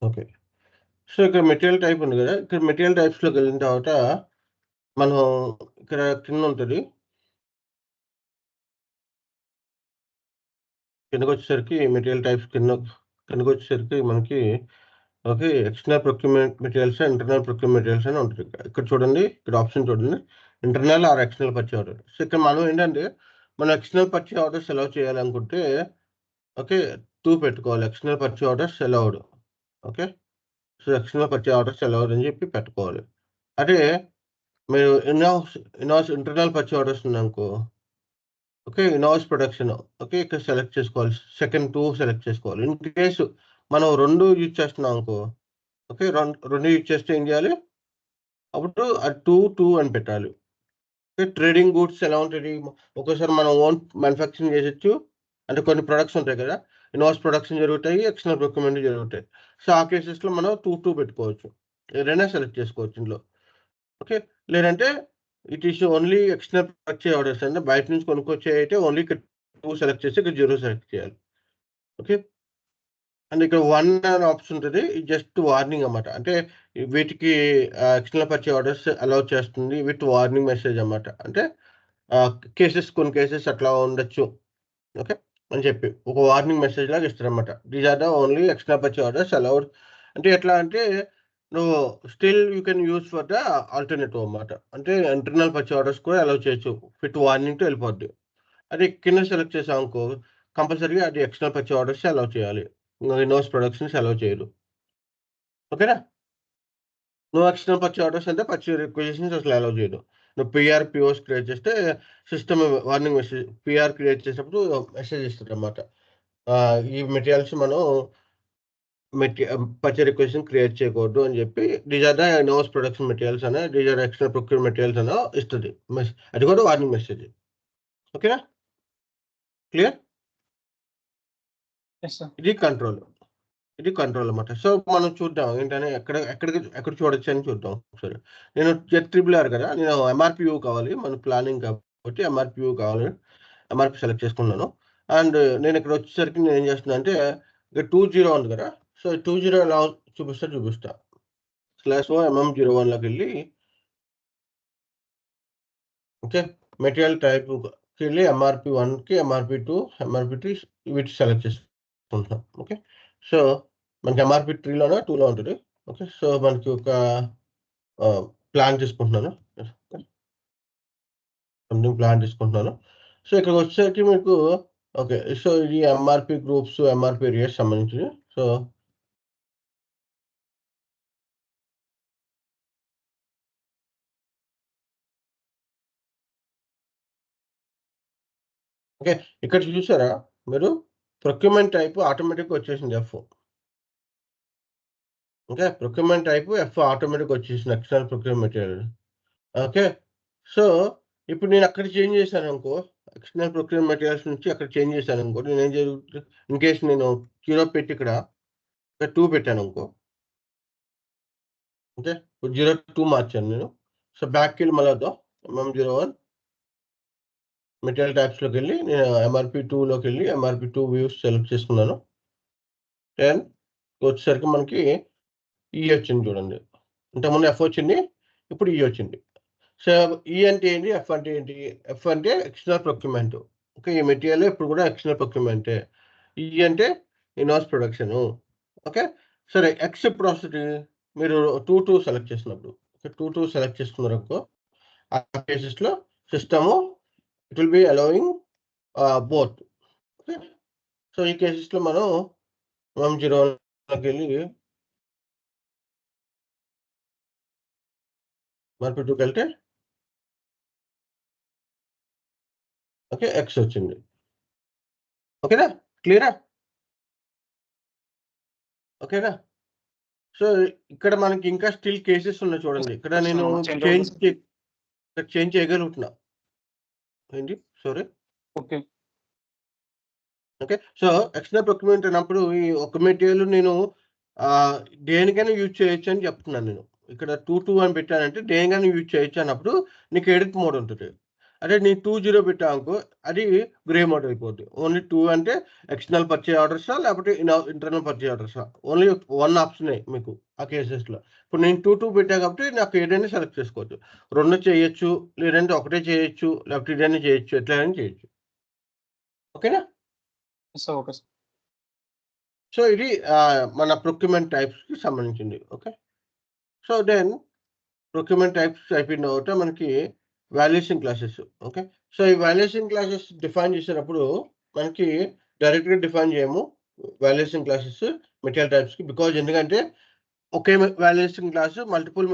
Okay. So, ఇక్కడ మెటీరియల్ టైప్ ఉంది గదా! ఇక్కడ మెటీరియల్ టైప్స్‌లోకెళ్ళిన తర్వాత మనం ఇక్కడ కిందుంటది. కిందకొచ్చేసరికి మెటీరియల్ టైప్స్ కిందకొచ్చేసరికి మనకి okay. External procurement materials, internal procurement materials అని ఉంటది. ఇక్కడ చూడండి. ఇక్కడ ఆప్షన్ చూడండి. Internal are external purchase order. So, ఇక్కడ మనం ఏంటంటే మనం ఎక్స్టర్నల్ పర్చేజ్ ఆర్డర్స్ అలౌ చేయాలనుకుంటే ఓకే. 2 పెట్టుకోవాలి. External purchase orders allowed. Okay. So, external purchase orders allowed అని చెప్పి పెట్టుకోవాలి. అదే మీరు ఇన్హౌస్ ఇంటర్నల్ పర్చేజ్ ఆర్డర్స్ ఉందనుకో, ఓకే. In-house production, okay. ఇక్కడ సెలెక్ట్ చేసుకోవాలి. సెకండ్ 2 సెలెక్ట్ చేసుకోవాలి. ఇన్ కేస్ మనం 2 యూజ్ చేస్తున్నాం అనుకో, ఓకే. 2 యూజ్ చేస్తే ఏం చేయాలి? అప్పుడు 2 అని పెట్టాలి. ట్రేడింగ్ గూడ్స్ ఎలా ఉంటది? ఒక్కోసారి మనం ఓన్ మ్యానుఫ్యాక్చరింగ్ చేసొచ్చు. అంటే కొన్ని ప్రొడక్ట్స్ ఉంటాయి కదా! ఇన్‌హౌస్ ప్రొడక్షన్ జరుగుతాయి. ఎక్స్‌టర్నల్ ప్రొక్యూర్‌మెంట్ జరుగుతాయి. సో, ఆ కేసెస్‌లో మనం 2 పెట్టుకోవచ్చు. ఏదైనా సెలెక్ట్ చేసుకోవచ్చు ఇందులో. ఓకే. లేదంటే it is only external purchase orders అంటే బయట నుంచి కొనుక్కొచ్చేయి అయితే ఓన్లీ ఇక్కడ 2 సెలెక్ట్ చేసి ఇక్కడ 0 సెలెక్ట్ చేయాలి. ఓకే. అండ్ ఇక్కడ 1 అనే ఆప్షన్ ఉంటది. ఇది జస్ట్ వార్నింగ్ అన్నమాట. అంటే వీటికి ఎక్స్‌టర్నల్ పర్చేజ్ ఆర్డర్స్ అలౌ చేస్తుంది విత్ వార్నింగ్ మెసేజ్ అన్నమాట. అంటే కొన్ని కేసెస్ అట్లా ఉండొచ్చు. ఓకే. అని చెప్పి ఒక వార్నింగ్ మెసేజ్ లాగా ఇస్తారన్నమాట. These are the only extra purchase orders allowed. అంటే ఎట్లా అంటే నువ్వు still you can use for the alternative అన్నమాట. అంటే ఇంటర్నల్ పర్చేజ్ ఆర్డర్స్ కూడా అలౌ చేయొచ్చు. విత్ వార్నింగ్‌తో వెళ్ళిపోద్ది. అదే కింద సెలెక్ట్ చేసామనుకో కంపల్సరీగా అది ఎక్స్టర్నల్ పర్చేజ్ ఆర్డర్స్ అలౌ చేయాలి. ఇన్‌హౌస్ ప్రొడక్షన్స్ అలౌ చేయరు. ఓకేనా? నో ఎక్స్టర్నల్ పర్చేజ్ ఆర్డర్స్ అంటే పర్చేజ్ రిక్వెజిషన్స్ అసలు అలౌ చేయదు. నువ్వు పీఆర్, పీఓస్ క్రియేట్ చేస్తే system warning message PR create చేసినప్పుడు మెసేజ్ ఇస్తదన్నమాట. ఈ మెటీరియల్స్ మనం పర్చేజ్ రిక్వెజిషన్ క్రియేట్ చేయకూడదు అని చెప్పి these are the in house production materials అని these are external procure materials అని ఇస్తది. అది కూడా వార్నింగ్ మెసేజ్. ఓకేనా? క్లియర్?
Yes sir.
ఇది కంట్రోల్ అన్నమాట. సో, మనం చూద్దాం ఏంటని ఎక్కడ చూడొచ్చు అని చూద్దాం ఒకసారి. నేను Z-RRR కదా! నేను ఎంఆర్‌పీయూ కావాలి. మన ప్లానింగ్ కాబట్టి ఎంఆర్‌పీయూ కావాలి. ఎంఆర్‌పీ సెలెక్ట్ చేసుకున్నాను. అండ్ నేను ఇక్కడ వచ్చేసరికి నేనేం చేస్తున్నా అంటే ఇక్కడ 20 ఉంది కదా! సో, 20 ఎలా చూపిస్తా. /O MM01 లోకెళ్ళి ఓకే. మెటీరియల్ టైప్‌కెళ్ళి ఎంఆర్‌పీ1కి, ఎంఆర్‌పీ2, ఎంఆర్‌పీ3 వీటి సెలెక్ట్ చేసుకుంటున్నాం. ఓకే. సో, మనకి ఎంఆర్‌పీ3లోనో, 2లో ఉంటది. ఓకే. సో, మనకి ఒక ప్లాన్ తీసుకుంటున్నాను. సంథింగ్ ప్లాన్ తీసుకుంటున్నాను. సో, ఇక్కడికొచ్చేసరికి మీకు ఓకే. సో, ఇది ఎంఆర్‌పీ గ్రూప్స్, ఎంఆర్‌పీ ఏరియాస్ సంబంధించినవి. So okay. ఇక్కడ చూసారా మీరు ప్రొక్యూర్‌మెంట్ టైప్ ఆటోమేటిక్‌గా వచ్చేసింది F. Okay. Procurement type F ఆటోమేటిక్‌గా వచ్చేసింది external procure material. Okay. So, ఇప్పుడు నేను అక్కడ చేంజ్ చేశాననుకో ఎక్స్టర్నల్ ప్రొక్యూర్ మెటీరియల్స్ నుంచి అక్కడ చేంజ్ చేశాననుకో నేనేం జరుగుతుంది ఇన్ కేస్ నేను 0 పెట్టి ఇక్కడ 2 పెట్టాననుకో ఓకే. 02 మార్చాను నేను. సో, బ్యాక్‌కెళ్ళి మళ్ళా వద్దాం. MM01 మెటీరియల్ టైప్స్‌లోకెళ్ళి నేను ఎంఆర్‌పీ2లోకెళ్ళి ఎంఆర్‌పీ2 వ్యూస్ సెలెక్ట్ చేసుకున్నాను. దెన్ వచ్చేసరికి మనకి ఈ వచ్చింది చూడండి. ఇంతకుముందు ఎఫ్ వచ్చింది. ఇప్పుడు ఈ వచ్చింది. సో, ఈ అంటే ఏంటి? ఎఫ్ అంటే ఏంటి? ఎఫ్ అంటే ఎక్స్టర్నల్ ప్రొక్యూర్‌మెంట్. ఓకే. ఈ మెటీరియల్ ఇప్పుడు కూడా ఎక్స్టర్నల్ ప్రొక్యూర్‌మెంటే. ఈ అంటే ఇన్‌హౌస్ ప్రొడక్షను. ఓకే. సరే ఎక్స్ ఎప్పుడు వస్తది? మీరు 2 సెలెక్ట్ చేసినప్పుడు. ఓకే. 2 సెలెక్ట్ చేసుకున్నారనుకో ఆ కేసెస్‌లో system it will be allowing both. Okay. So, ఈ కేసెస్‌లో మనం MM01లోకెళ్ళి ఎంఆర్‌పీ2కెళ్తే ఓకే. ఎక్స్ వచ్చింది. ఓకేనా? క్లియరా? ఓకేనా? సో, ఇక్కడ మనకి ఇంకా స్టిల్ కేసెస్ ఉన్నాయి చూడండి. ఇక్కడ నేను
చేంజ్
చేంజ్
అవుతుంది.
చేంజ్ చేయగలుగుతున్నా. ఏంటి? Sorry.
Okay.
Okay. So, external procurement అన్నప్పుడు ఈ ఒక మెటీరియల్ నేను ఆహ్, దేనికైనా యూజ్ చేయొచ్చు అని చెప్తున్నాను నేను. ఇక్కడ 2 అని పెట్టానంటే దేనికైనా యూజ్ చేయొచ్చు అన్నప్పుడు నీకు ఎడిట్ మోడ్ ఉంటది. అదే నేను 20 పెట్టావనుకో అది గ్రే మోడ్ అయిపోద్ది. ఓన్లీ 2 అంటే ఎక్స్టర్నల్ పర్చేజ్ ఆర్డర్సా లేకపోతే ఇంటర్నల్ పర్చేజ్ ఆర్డర్సా? ఓన్లీ 1 ఆప్షనే మీకు ఆ కేసెస్‌లో. ఇప్పుడు నేను 2 పెట్టా కాబట్టి నాకు ఏదైనా సెలెక్ట్ చేసుకోవచ్చు. 2 చేయొచ్చు, లేదంటే ఒకటే చేయొచ్చు, లేకపోతే ఇదైనా చేయొచ్చు. ఎట్లైనా చేయొచ్చు. ఓకేనా?
సార్. Okay sir.
సో, ఇది మన ప్రొక్యూర్‌మెంట్ టైప్స్‌కి సంబంధించింది. Okay. So, then procurement types అయిపోయిన తర్వాత మనకి వాల్యుయేషన్ క్లాసెస్. ఓకే. సో, ఈ వాల్యుయేషన్ క్లాసెస్ డిఫైన్ చేసేటప్పుడు మనకి డైరెక్ట్‌గా డిఫైన్ చేయము. వాల్యుయేషన్ క్లాసెస్ మెటీరియల్ టైప్స్‌కి ఎందుకంటే ఒకే valuation class multiple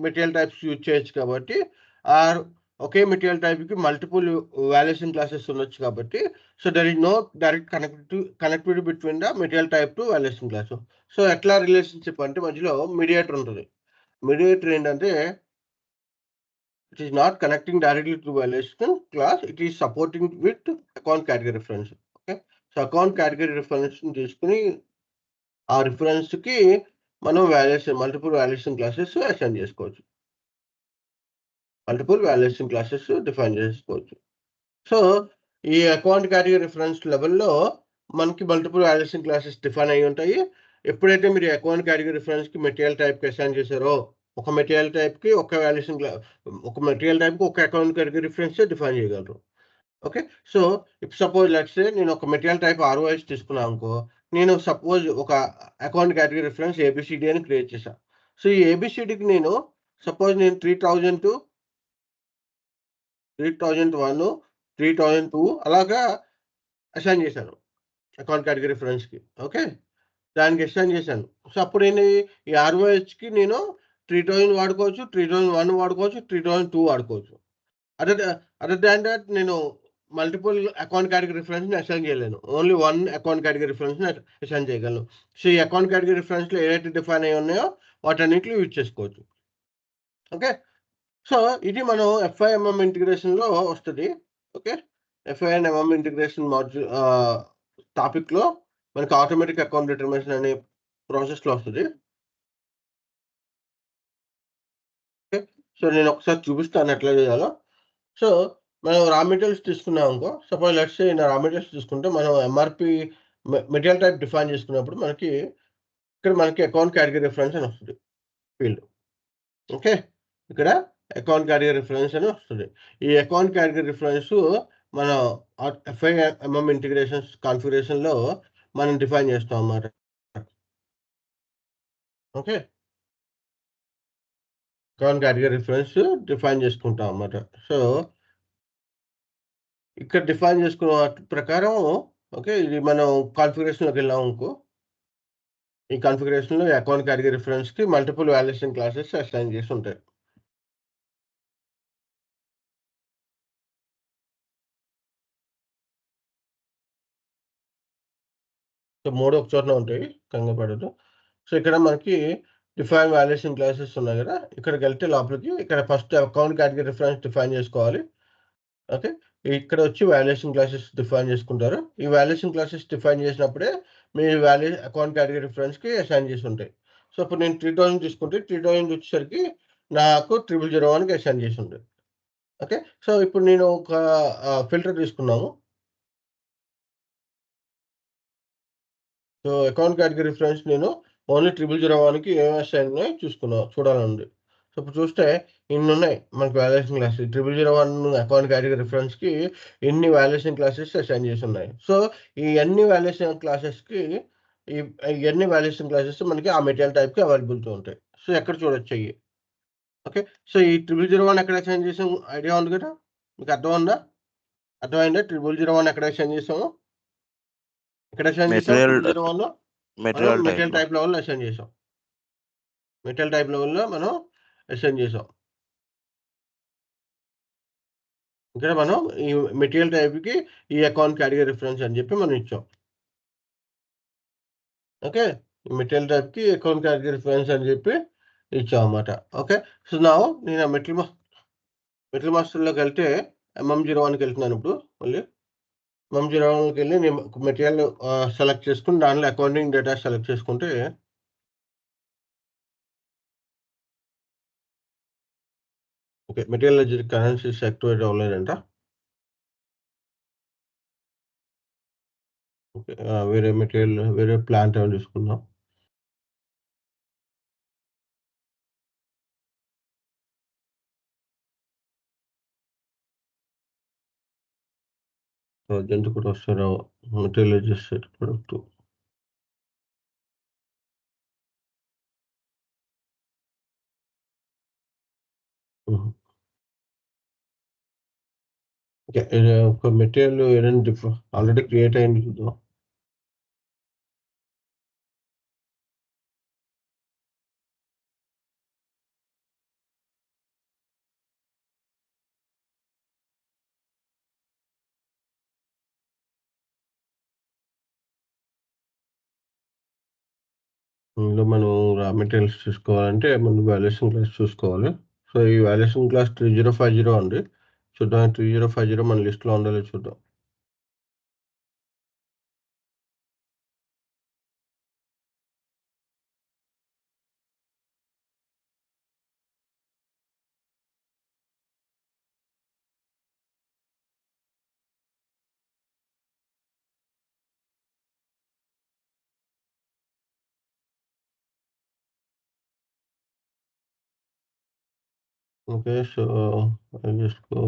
material types use చేయొచ్చు కాబట్టి ఆర్ ఒకే మెటీరియల్ టైప్కి మల్టిపుల్ వాల్యుయేషన్ క్లాసెస్ ఉండొచ్చు కాబట్టి so there is no direct connectivity between the material type to valuation class. So ఎట్లా రిలేషన్షిప్ అంటే మధ్యలో మీడియేటర్ ఉంటుంది. మీడియేటర్ ఏంటంటే it is not connecting directly to valuation class, it is supporting with account category reference. Okay, so account category reference తీసుకుని ఆ reference కి మనం valuation multiple valuation classes assign చేసుకోవచ్చు, మల్టిపుల్ వాల్యుయేషన్ క్లాసెస్ డిఫైన్ చేసుకోవచ్చు. So ఈ account category reference లెవెల్లో మనకి multiple valuation classes define అయి ఉంటాయి. ఎప్పుడైతే మీరు అకౌంట్ కేటగిరీ రిఫరెన్స్ కి మెటీరియల్ టైప్ కి అసైన్ చేశారో ఒక మెటీరియల్ టైప్ కి ఒక వాల్యుయేషన్ ఒక మెటీరియల్ టైప్ కి ఒక అకౌంట్ కేటగిరీ రిఫరెన్స్ డిఫైన్ చేయగలరు. ఓకే, సో ఇప్పుడు సపోజ్ లెట్స్ నేను ఒక మెటీరియల్ టైప్ ROS తీసుకున్నాను అనుకో, నేను సపోజ్ ఒక అకౌంట్ కేటగిరీ రిఫరెన్స్ ABCD అని క్రియేట్ చేశాను. సో ఈ ABCDకి నేను సపోజ్ నేను 3000 to 3001 3002 అలాగా అసైన్ చేశాను అకౌంట్ కేటగిరీ రిఫరెన్స్కి. ఓకే, దానికి అసైన్ చేశాను. సో అప్పుడు ఏంటి ఈ ROHకి నేను 3000 వాడుకోవచ్చు, 3001 వాడుకోవచ్చు, 3002 వాడుకోవచ్చు. అదర్ దాన్ దట్ నేను మల్టిపుల్ అకౌంట్ కేటగిరీ రిఫరెన్స్ ని అసైన్ చేయలేను, only one account category reference ని అసైన్ చేయగలను. సో ఈ అకౌంట్ కేటగిరీ రిఫరెన్స్ లో ఏదైతే డిఫైన్ అయి ఉన్నాయో వాటన్నిటిని యూజ్ చేసుకోవచ్చు. ఓకే, సో ఇది మనం FIMM ఇంటిగ్రేషన్ లో వస్తుంది. Okay, FIMM integration module topic లో మనకి ఆటోమేటిక్ అకౌంట్ డిటర్మినేషన్ అనే ప్రాసెస్ లో వస్తుంది. ఓకే, సో నేను ఒకసారి చూపిస్తాను ఎట్లా చేయాలో. సో మనం రా మెటీరియల్స్ తీసుకున్నాం అనుకో, సపోజ్ లెట్స్ రా మెటీరియల్స్ తీసుకుంటే మనం MRP మెటీరియల్ టైప్ డిఫైన్ చేసుకున్నప్పుడు మనకి ఇక్కడ మనకి అకౌంట్ కేటగిరీ రిఫరెన్స్ అని వస్తుంది ఫీల్డ్. ఓకే, ఇక్కడ అకౌంట్ కేటగిరీ రిఫరెన్స్ అని వస్తుంది. ఈ అకౌంట్ కేటగిరీ రిఫరెన్స్ మనం FIMM ఇంటిగ్రేషన్ కాన్ఫిగరేషన్ లో మనం డిఫైన్ చేస్తాం అన్నమాట. Okay, account category reference define చేసుకుంటాం అన్నమాట. సో ఇక్కడ డిఫైన్ చేసుకున్న వాటి ప్రకారం ఓకే, ఇది మనం కాన్ఫిగరేషన్లోకి వెళ్ళాం అనుకో, ఈ కాన్ఫిగరేషన్లో అకౌంట్ కేటగిరీ రిఫరెన్స్ కి మల్టిపుల్ వాల్యుయేషన్ క్లాసెస్ అసైన్ చేసి ఉంటాయి. సో మూడు ఒక చోటనే ఉంటాయి, కంగపడదు. సో ఇక్కడ మనకి డిఫైన్ వాల్యుయేషన్ క్లాసెస్ ఉన్నాయి కదా, ఇక్కడికి వెళ్తే లోపలికి ఇక్కడ first account category reference define చేసుకోవాలి. ఓకే, ఇక్కడ వచ్చి వాల్యుయేషన్ క్లాసెస్ డిఫైన్ చేసుకుంటారు. ఈ వాల్యుయేషన్ క్లాసెస్ డిఫైన్ చేసినప్పుడే మీ అకౌంట్ కేటగిరీ రిఫరెన్స్ కి అసైన్ చేసి ఉంటాయి. సో ఇప్పుడు నేను 3000 తీసుకుంటే 3000 వచ్చేసరికి నాకు 0001కి అసైన్ చేసి ఉంటుంది. ఓకే, సో ఇప్పుడు నేను ఒక ఫిల్టర్ తీసుకున్నాము. సో అకౌంట్ కేటగిరీ రిఫరెన్స్ నేను ఓన్లీ 0001కి ఏమేమి అసైన్ ఉన్నాయో చూడాలండి. సో ఇప్పుడు చూస్తే ఇన్ని ఉన్నాయి మనకి valuation classes. 0001 account category reference కి ఎన్ని వాల్యుయేషన్ క్లాసెస్ అసైన్ చేసి ఉన్నాయి. సో ఈ అన్ని వాల్యుయేషన్ క్లాసెస్కి ఇవన్నీ వాల్యుయేషన్ క్లాసెస్ మనకి ఆ మెటీరియల్ టైప్కి అవైలబిలిటీ ఉంటాయి. సో ఎక్కడ చూడొచ్చు అయ్యి. ఓకే, సో ఈ 0001 ఎక్కడ అసైన్ చేసాం ఐడియా ఉంది కదా, మీకు అర్థమైందా? 0001 ఎక్కడ అసైన్ చేసాము, ఎక్కడ అసైన్ చేసాం? 0001లో మెటీరియల్ టైప్ లెవెల్లో అసైన్ చేసాం. మెటీరియల్ టైప్ లెవెల్లో మనం అసైన్ చేసాం. ఇక్కడ మనం ఈ మెటీరియల్ టైప్కి ఈ అకౌంట్ కేటగిరీ రిఫరెన్స్ అని చెప్పి మనం ఇచ్చాం. ఓకే, మెటీరియల్ టైప్కి అకౌంట్ కేటగిరీ రిఫరెన్స్ అని చెప్పి ఇచ్చాం అన్నమాట. ఓకే, సో నా నేను మెటీరియల్ మాస్టర్లోకి వెళ్తే MM01కి వెళ్తున్నాను. ఇప్పుడు మళ్ళీ MM01కి వెళ్ళి నేను మెటీరియల్ సెలెక్ట్ చేసుకుని దానిలో అకౌంటింగ్ డేటా సెలెక్ట్ చేసుకుంటే ఓకే, మెటీరియల్ కరెన్సీస్ యాక్టివేట్ అవ్వలేదంట. ఓకే, వేరే మెటీరియల్ వేరే ప్లాంట్ ఏమైనా తీసుకుందాం. ప్రజెంట్ కూడా వస్తారు మెటీరియల్ చేసే ప్రొడక్ట్. ఓకే, ఒక మెటీరియల్ ఏదైనా ఆల్రెడీ క్రియేట్ అయింది చూద్దాం. ఇందులో మనం రా మెటీరియల్స్ చూసుకోవాలంటే ముందు వాల్యుయేషన్ క్లాస్ చూసుకోవాలి. సో, ఈ వాల్యుయేషన్ క్లాస్ 3050 అండి. చూద్దాం 3050 మన లిస్ట్‌లో ఉందో లేదో చూద్దాం. Okay. So, I just go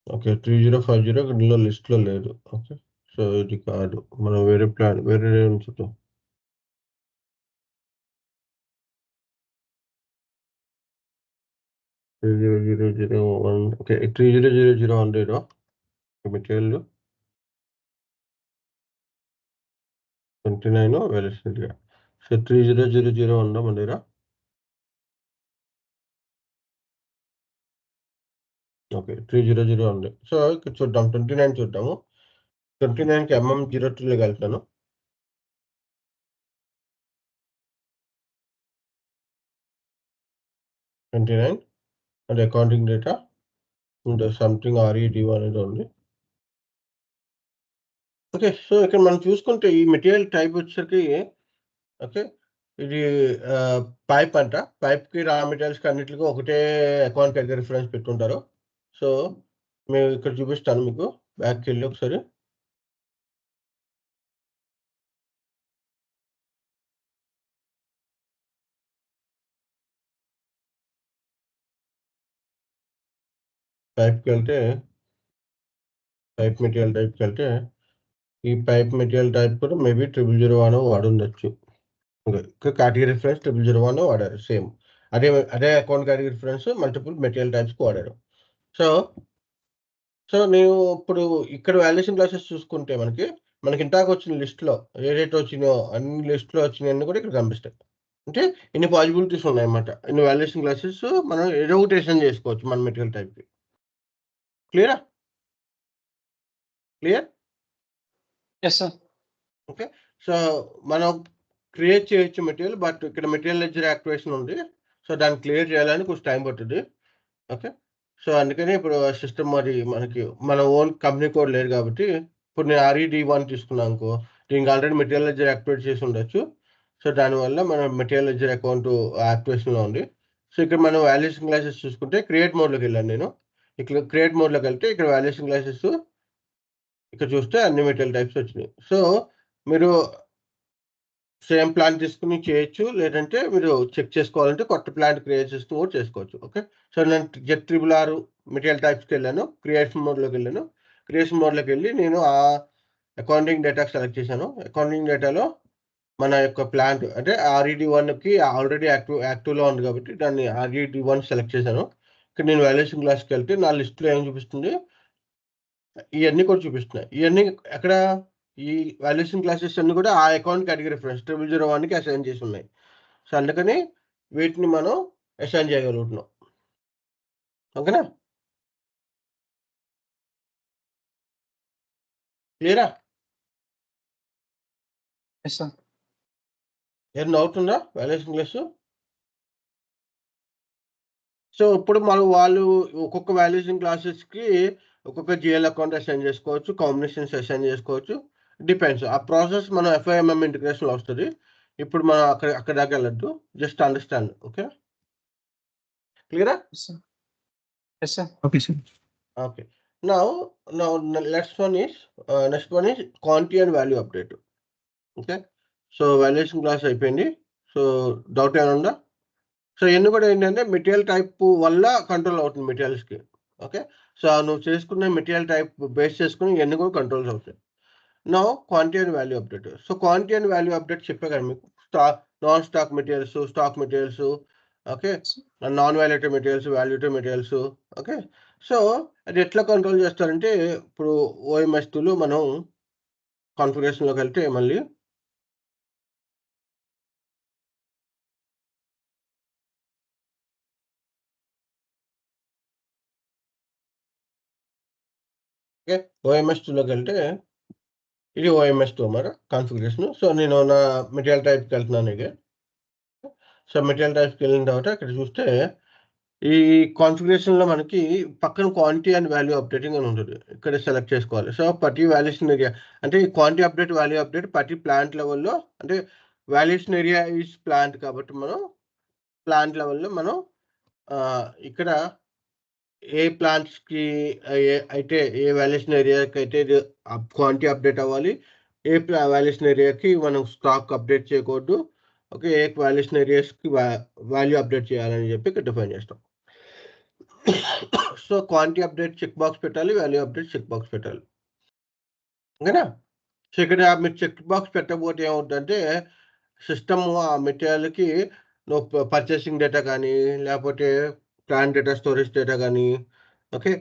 okay. 3050 ఇందులో లిస్ట్‌లో లేదు. ఓకే. సో, ఇది కాదు. మనం వేరే ప్లాన్ వేరే చూద్దాం. Three zero zero zero one okay. 3000 material 29 valuation. So, 3000 ఉందా మన దగ్గర? ఓకే. 3000 ఉంది. సో, ఇక్కడ చూద్దాం 29 చూద్దాము. 29కి MM03 వెళ్తాను. అంటే అకౌంటింగ్ డేటా ఇంకా సంథింగ్ RED1 అనేది ఉంది. ఓకే. సో, ఇక్కడ మనం చూసుకుంటే ఈ మెటీరియల్ టైప్ వచ్చేసరికి ఓకే. ఇది పైప్ అంట. పైప్‌కి రా మెటీరియల్స్‌కి అన్నిట్లికి ఒకటే అకౌంట్ కేటగిరీ రిఫరెన్స్ పెట్టుకుంటారు. సో, మేము ఇక్కడ చూపిస్తాను మీకు. బ్యాక్‌కెళ్ళి ఒకసారి. పైప్‌కెళ్తే పైప్ మెటీరియల్ టైప్‌కెళ్తే ఈ పైప్ మెటీరియల్ టైప్ కూడా మేబీ 0001 వాడుండొచ్చు. ఓకే. కేటగిరీ రిఫరెన్స్ 0001 వాడారు సేమ్. అదే అదే account category reference multiple material టైప్స్‌కి వాడారు. సో, నేను ఇప్పుడు ఇక్కడ వాల్యుయేషన్ క్లాసెస్ చూసుకుంటే మనకి ఇందాక వచ్చిన లిస్ట్‌లో ఏదైతే వచ్చినాయో అన్ని లిస్ట్‌లో వచ్చినయన్నీ కూడా ఇక్కడ కనిపిస్తాయి. అంటే ఇన్ని పాసిబిలిటీస్ ఉన్నాయన్నమాట. ఇన్ని వాల్యుయేషన్ క్లాసెస్ మనం ఏదో ఒకటి అసైన్ చేసుకోవచ్చు మన మెటీరియల్ టైప్‌కి. క్లియరా? Clear?
Yes sir.
Okay. So, మనం క్రియేట్ చేయొచ్చు మెటీరియల్. బట్ ఇక్కడ మెటీరియల్ లెడ్జర్ యాక్టివేషన్ ఉంది. సో, దాన్ని క్లియర్ చేయాలని కొంచెం టైం పట్టుద్ది. ఓకే. సో, అందుకని ఇప్పుడు సిస్టమ్ మరి మనకి మన ఓన్ కంపెనీ కోడ్ లేదు కాబట్టి, ఇప్పుడు నేను RED1 తీసుకున్నాననుకో, దీనికి ఆల్రెడీ మెటీరియల్ లెడ్జర్ యాక్టివేట్ చేసి ఉండొచ్చు. సో, దానివల్ల మన మెటీరియల్ లెడ్జర్ అకౌంట్ యాక్టివేషన్‌లో ఉంది. సో, ఇక్కడ మనం వాల్యుయేషన్ క్లాసెస్ చూసుకుంటే క్రియేట్ మోడ్‌లోకెళ్ళాను నేను. ఇక్కడ క్రియేట్ మోడ్‌లోకెళ్తే ఇక్కడ వాల్యుయేషన్ క్లాసెస్ ఇక్కడ చూస్తే అన్ని మెటీరియల్ టైప్స్ వచ్చినాయి. సో, మీరు సేమ్ ప్లాన్ తీసుకొని చేయొచ్చు. లేదంటే మీరు చెక్ చేసుకోవాలంటే కొత్త ప్లాన్ క్రియేట్ చేసుకొని కూడా చేసుకోవచ్చు. ఓకే. సో, నేను Z RRR మెటీరియల్ టైప్స్‌కెళ్ళాను. క్రియేషన్ మోడ్‌లోకెళ్ళాను. క్రియేషన్ మోడ్‌లోకెళ్ళి నేను అకౌంటింగ్ డేటా సెలెక్ట్ చేశాను. అకౌంటింగ్ డేటాలో మన యొక్క ప్లాంట్ అంటే RED1కి ఆల్రెడీ యాక్టివ్‌లో ఉంది కాబట్టి దాన్ని RED1 సెలెక్ట్ చేశాను. ఇక్కడ నేను వాల్యుయేషన్ క్లాస్‌కెళ్తే నా లిస్ట్‌లో ఏం చూపిస్తుంది? ఇయన్నీ కూడా చూపిస్తున్నాయి. ఇయన్నీ ఎక్కడ? ఈ వాల్యుయేషన్ క్లాసెస్ అన్నీ కూడా ఆ అకౌంట్ కేటగిరీ రిఫరెన్స్ 0001కి అసైన్ చేసి ఉన్నాయి. సో, అందుకని వీటిని మనం అసైన్ చేయగలుగుతున్నాం. ఓకేనా? క్లియరా?
Yes sir.
ఏమన్నా డౌట్ ఉందా వాల్యుయేషన్ క్లాసు? సో, ఇప్పుడు వాళ్ళు ఒక్కొక్క వాల్యుయేషన్ క్లాసెస్‌కి ఒక్కొక్క GL అకౌంట్ అసైన్ చేసుకోవచ్చు. కాంబినేషన్స్ అసైన్ చేసుకోవచ్చు. డిపెండ్స్. ఆ ప్రాసెస్ మనం FIMM ఇంటిగ్రేషన్‌లో వస్తది. ఇప్పుడు మనం అక్కడి దాకా వెళ్ళొద్దు. Just understand. ఓకే. క్లియరా?
Yes sir. Yes sir.
Okay sir.
Okay. Now next one is quantity and value update. Okay. So, valuation class అయిపోయింది. సో, డౌట్ ఏమైనా ఉందా? సో, ఇయన్నీ కూడా ఏంటంటే మెటీరియల్ టైప్ వల్ల కంట్రోల్ అవుతుంది మెటీరియల్స్‌కి. ఓకే. సో, నువ్వు చేసుకున్న మెటీరియల్ టైప్ బేస్ చేసుకొని ఇయన్నీ కూడా కంట్రోల్స్ అవుతాయి. Now quantity and value update. So, quantity and value update చెప్పా కదా మీకు. Non stock materials, stock materials okay. Non valuative materials, valuative materials okay. So, అది ఎట్లా కంట్రోల్ చేస్తారంటే ఇప్పుడు OMS2లో మనం కాన్ఫిగరేషన్‌లోకెళ్తే మళ్ళీ ఓకే. ఓఎంఎస్ 2లోకి వెళ్తే ఇది ఓఎంఎస్ 2 మరి కాన్ఫిగరేషన్. సో నేను నా మెటీరియల్ టైప్కి వెళ్తున్నాను ఇక. సో మెటీరియల్ టైప్కి వెళ్ళిన తర్వాత ఇక్కడ చూస్తే ఈ కాన్ఫిగరేషన్లో మనకి పక్కన క్వాంటిటీ అండ్ వాల్యూ అప్డేటింగ్ అని ఉంటుంది. ఇక్కడ సెలెక్ట్ చేసుకోవాలి. సో ప్రతి వాల్యుయేషన్ ఏరియా అంటే ఈ క్వాంటిటీ అప్డేట్ వాల్యూ అప్డేట్ ప్రతి ప్లాంట్ లెవెల్లో అంటే వాల్యుయేషన్ ఏరియా ఈజ్ ప్లాంట్ కాబట్టి మనం ప్లాంట్ లెవెల్లో మనం ఇక్కడ ఏ ప్లాంట్స్కి అయితే ఏ వాల్యుయేషన్ ఏరియాకి అయితే క్వాంటిటీ అప్డేట్ అవ్వాలి, ఏ వాల్యుయేషన్ ఏరియాకి మనం స్టాక్ అప్డేట్ చేయకూడదు, ఓకే, ఏ వాల్యుయేషన్ ఏరియాస్కి వాల్యూ అప్డేట్ చేయాలని చెప్పి ఇక్కడ డిఫైన్ చేస్తాం. So quantity update check box పెట్టాలి, వాల్యూ అప్డేట్ చెక్ బాక్స్ పెట్టాలి. ఓకేనా? సో ఇక్కడ మీరు చెక్ బాక్స్ పెట్టకపోతే ఏమవుతుందంటే సిస్టమ్ ఆ మెటీరియల్కి నువ్వు పర్చేసింగ్ డేటా కానీ లేకపోతే ప్లాంట్ డేటా స్టోరేజ్ డేటా కానీ ఓకే